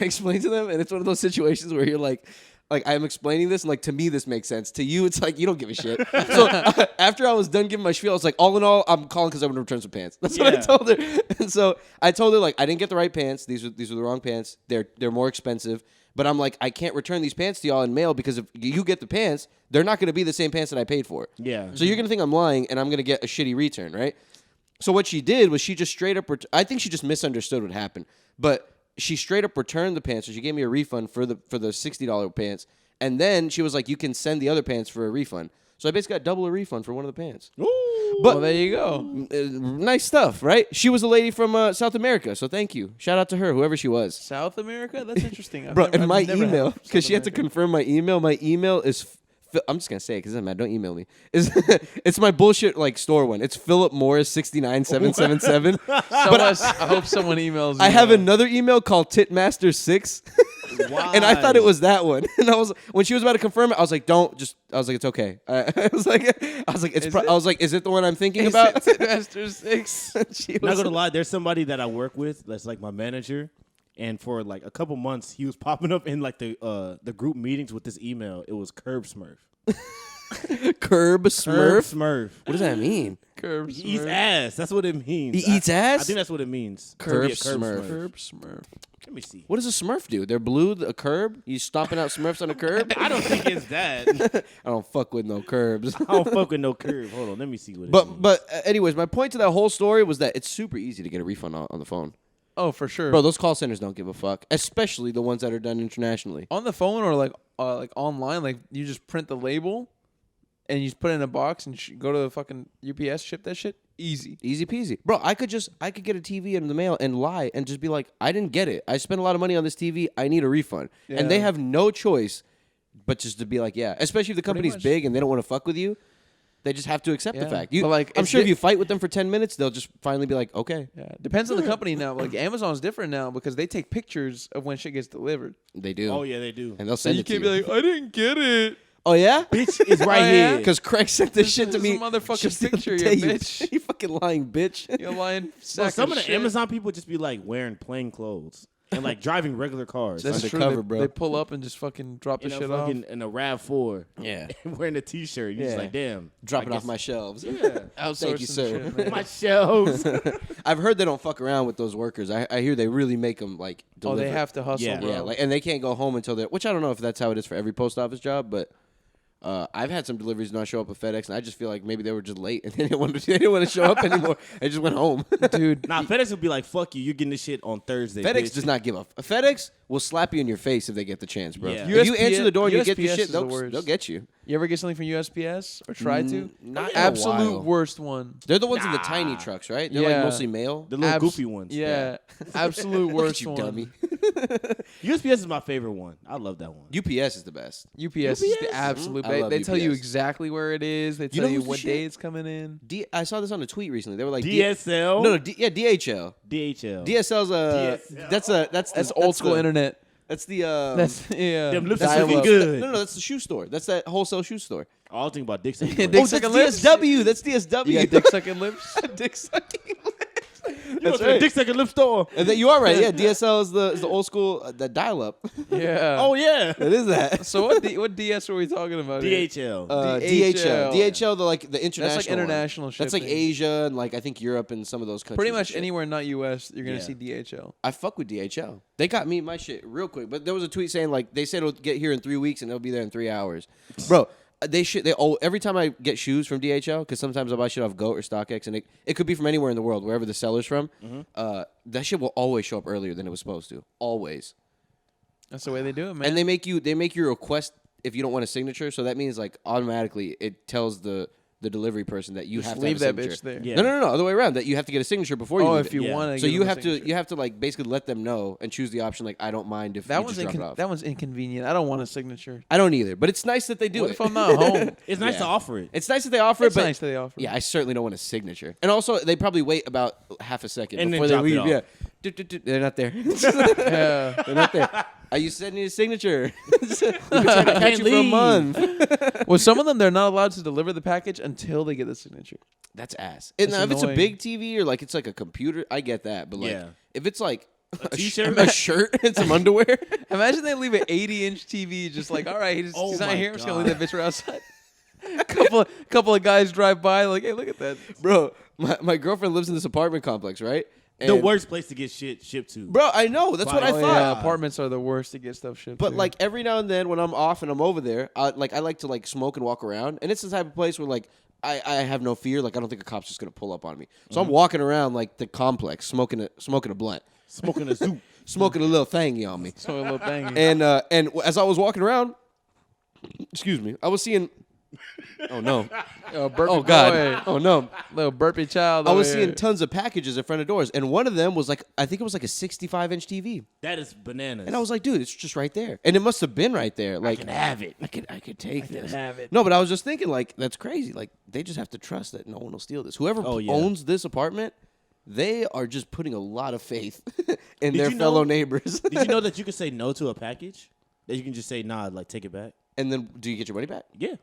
it's one of those situations where you're like I'm explaining this, and to me this makes sense. To you, it's you don't give a shit. So after I was done giving my spiel, I was like, all in all, I'm calling because I want to return some pants. That's what I told her. And so I told her I didn't get the right pants. These are the wrong pants. They're more expensive. But I'm like, I can't return these pants to y'all in mail because if you get the pants, they're not going to be the same pants that I paid for. Yeah. So you're going to think I'm lying, and I'm going to get a shitty return, right? So what she did was she just straight up, I think she just misunderstood what happened. But she straight up returned the pants, so she gave me a refund for the $60 pants. And then she was like, you can send the other pants for a refund. So I basically got double a refund for one of the pants. Ooh. But Well, there you go. Nice stuff, right? She was a lady from South America, so thank you. Shout out to her, whoever she was. South America? That's interesting. Bro, and my I've never email, had South because she had to America. confirm my email is, I'm just going to say it because it doesn't matter. Don't email me. It's my bullshit store one. It's Philip Morris 69777. I hope someone emails you. I have another email called Titmaster6. Why? And I thought it was that one. And when she was about to confirm it, I was like, it's okay. I was like, is it the one I'm thinking about? Master 6. Not gonna lie, there's somebody that I work with that's my manager, and for a couple months he was popping up in the group meetings with this email. It was Curb Smurf. Curb Smurf? Smurf. What does that mean? Curb He eats Smurf. ass. That's what it means. He eats ass? I think that's what it means. Curb Yeah, Smurf. Curb Smurf. Let me see. What does a Smurf do? They're blue, a curb? You stomping out Smurfs on a curb? I don't think it's that. I don't fuck with no curbs. I don't fuck with no curb. Hold on, let me see what it means. But anyways, my point to that whole story was that it's super easy to get a refund on the phone. Oh, for sure. Bro, those call centers don't give a fuck, especially the ones that are done internationally. On the phone or online, you just print the label and you just put it in a box and go to the fucking UPS, ship that shit. Easy. Easy peasy. Bro, I could get a TV in the mail and lie and just be like, I didn't get it. I spent a lot of money on this TV. I need a refund. Yeah. And they have no choice but just to be like, yeah. Especially if the company's much. big and they don't want to fuck with you. They just have to accept the Yeah. fact. But, I'm it's sure if you fight with them for 10 minutes, they'll just finally be like, okay. Yeah. Depends on the company now. Amazon's different now because they take pictures of when shit gets delivered. They do. Oh yeah, they do. And they'll So send you it to can't you. be like, I didn't get it. Oh, yeah? Bitch is right Oh, yeah? here. Because Craig sent this shit to This me. is a motherfucking just the other picture, you day, bitch. You fucking lying bitch. You're lying. Bro, Sack some of of the shit. Amazon people just be wearing plain clothes and driving regular cars. That's undercover, true. bro. They pull up and just fucking drop the in a shit off. fucking in a RAV4. Yeah. And wearing a t-shirt. You're just Yeah. like, damn. Dropping I off guess- my shelves. Yeah. Outsourcing Thank you, sir. shit, man. My shelves. I've heard they don't fuck around with those workers. I hear they really make them Oh, deliver. they have to hustle, Yeah. bro. Yeah, and they can't go home until they're. Which I don't know if that's how it is for every post office job, but I've had some deliveries not show up at FedEx, and I just feel like maybe they were just late and they didn't want to show up anymore. They just went home. Dude. Nah, FedEx would be like, fuck you. You're getting this shit on Thursday. FedEx bitch. does not give up. FedEx will slap you in your face if they get the chance, bro. Yeah. If you answer the door and you get the USPS shit, is the they'll worst. get you. You ever get something from USPS or try to? Not in a Absolute while. worst one. They're the ones in the tiny trucks, right? They're Yeah. mostly male. The little Abs- goofy ones. Yeah. Absolute Look at worst you, one. dummy. USPS is my favorite one. I love that one. UPS is the best. UPS is the UPS? absolute I best. love They tell you UPS. exactly where it is. They You tell know you who's the what shit? day it's coming in. I saw this on a tweet recently. They were like DSL. DHL. DHL. DSL's DSL. that's Old school internet. That's the That's yeah. Them lips dial looking up. good. No, that's the shoe store. That's that wholesale shoe store. I was thinking about Dixon. Dick Oh, that's sucking lips. DSW. That's DSW. You got dick sucking lips. Dick sucking lips. Go to the Dick Sucking Lip store. And then you are right. Yeah, DSL is the old school the dial up. Yeah. Oh yeah. It is that. So what DS were we talking about? here? DHL. DHL, the international. That's like international one. shipping. That's like Asia and like I think Europe and some of those countries. Pretty and much shit. anywhere not US, you're gonna see DHL. I fuck with DHL. They got me my shit real quick. But there was a tweet saying like they said it'll get here in 3 weeks and it'll be there in 3 hours. Bro, every time I get shoes from DHL, because sometimes I buy shit off Goat or StockX, and it could be from anywhere in the world, wherever the seller's from. That shit will always show up earlier than it was supposed to. Always. That's the way they do it, man. And they make you request if you don't want a signature. So that means like automatically it tells the delivery person that you have to leave have a that signature. bitch there. Yeah. No, other way around. That you have to get a signature before you leave if it. you want to. So you have to like basically let them know and choose the option like I don't mind if That you one's just drop it off. that one's inconvenient. I don't want a signature. I don't either, but it's nice that they do What it. if I'm not home? It's nice to offer it. It's nice that they offer It's it, but nice that they offer. yeah, I certainly don't want a signature. And also, they probably wait about half a second And then before they drop it leave. off. Yeah, they're not there. Yeah. They're not there. You said need a signature. We've been trying to catch you for a leave. month. Well, some of them they're not allowed to deliver the package until they get the signature. That's ass. That's Now, if it's a annoying. big TV or like it's like a computer, I get that. But like, Yeah. if it's like A t-shirt? a shirt and some underwear, Imagine they leave an 80-inch TV, just like, all right, he's Oh not my here. I'm just gonna God. leave that bitch right outside. couple of guys drive by, like, hey, look at that. bro. My girlfriend lives in this apartment complex, right? The And- worst place to get shit shipped to. Bro, I know. That's what I Oh, thought. Yeah, apartments are the worst to get stuff shipped. But to. like every now and then when I'm off and I'm over there, I like to like smoke and walk around, and it's the type of place where like I have no fear. Like I don't think a cop's just gonna pull up on me. So I'm walking around like the complex, smoking a blunt, Smoking a zoo. smoking a little thingy on me. so a little banging. And as I was walking around, excuse me, I was seeing. Oh no! Burpy Oh god! boy. Oh no! Little burpy child. I was over seeing here. tons of packages in front of doors, and one of them was like I think it was like a 65-inch TV, That is bananas. and I was like, dude, it's just right there, and it must have been right there. Like I can have it. I could take this. have it. No, but I was just thinking, like, that's crazy. Like, they just have to trust that no one will steal this. Whoever Oh, yeah. owns this apartment, they are just putting a lot of faith in Did their you fellow know- neighbors. Did you know that you can say no to a package? That you can just say nah, like take it back. And then, do you get your money back? Yeah.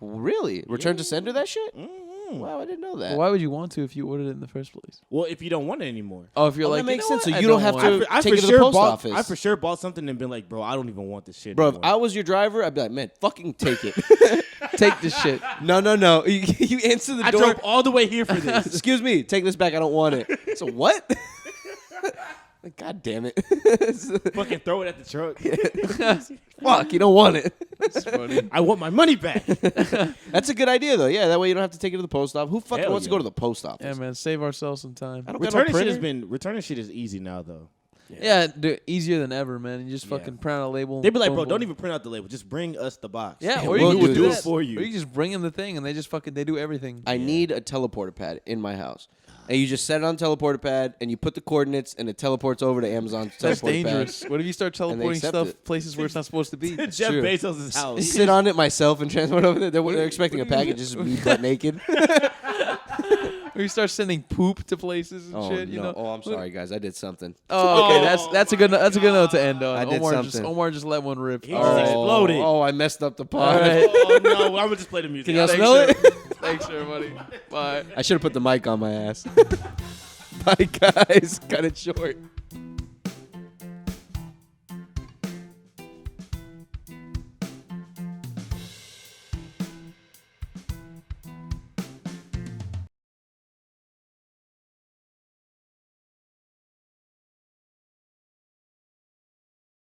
Really? Return to sender that shit? Mm-hmm. Wow, I didn't know that. Well, why would you want to if you ordered it in the first place? Well, if you don't want it anymore. Oh, if you're Oh, like, that makes you know sense. So what? you I don't have want to- it. I take for it to the sure post bought. office. I for sure bought something and been like, bro, I don't even want this shit. Bro, if anymore. I was your driver, I'd be like, man, fucking take it. Take this shit. No. You answer the I door. drove all the way here for this. Excuse me, take this back. I don't want it. So what? God damn it. Fucking throw it at the truck. Fuck, you don't want it. It's funny. I want my money back. That's a good idea, though. Yeah, that way you don't have to take it to the post office. Who fucking Hell wants to yeah. go to the post office? Yeah, man, save ourselves some time. I don't got no Returning shit is easy now though. Yeah, dude, easier than ever, man. You just Yeah. fucking print out a label. They'd be like, boom, bro, boom. don't even print out the label. Just bring us the box. Yeah, Yeah, or we'll you can do do this that for you. Or you just bring them the thing, and they just fucking they do everything. I need a teleporter pad in my house. And you just set it on teleporter pad, and you put the coordinates, and it teleports over to Amazon's That's teleporter dangerous. What if you start they teleporting accept stuff it. places where it's not supposed to be? Jeff true. Bezos' pad? house. Sit on it myself and transport over there. They're expecting a package, just me butt naked. Or you start sending poop to places and Oh shit. no! You know? Oh, I'm sorry, guys. I did something. Oh, okay. Oh. That's a good note to end on. I did Omar something. just let one rip. He All just right. exploded. Oh, I messed up the All pod. right. Oh no! I'm gonna just play the music. Can y'all Thanks, smell it? Thanks, everybody. Bye. I should have put the mic on my ass. Bye, guys. Cut it short.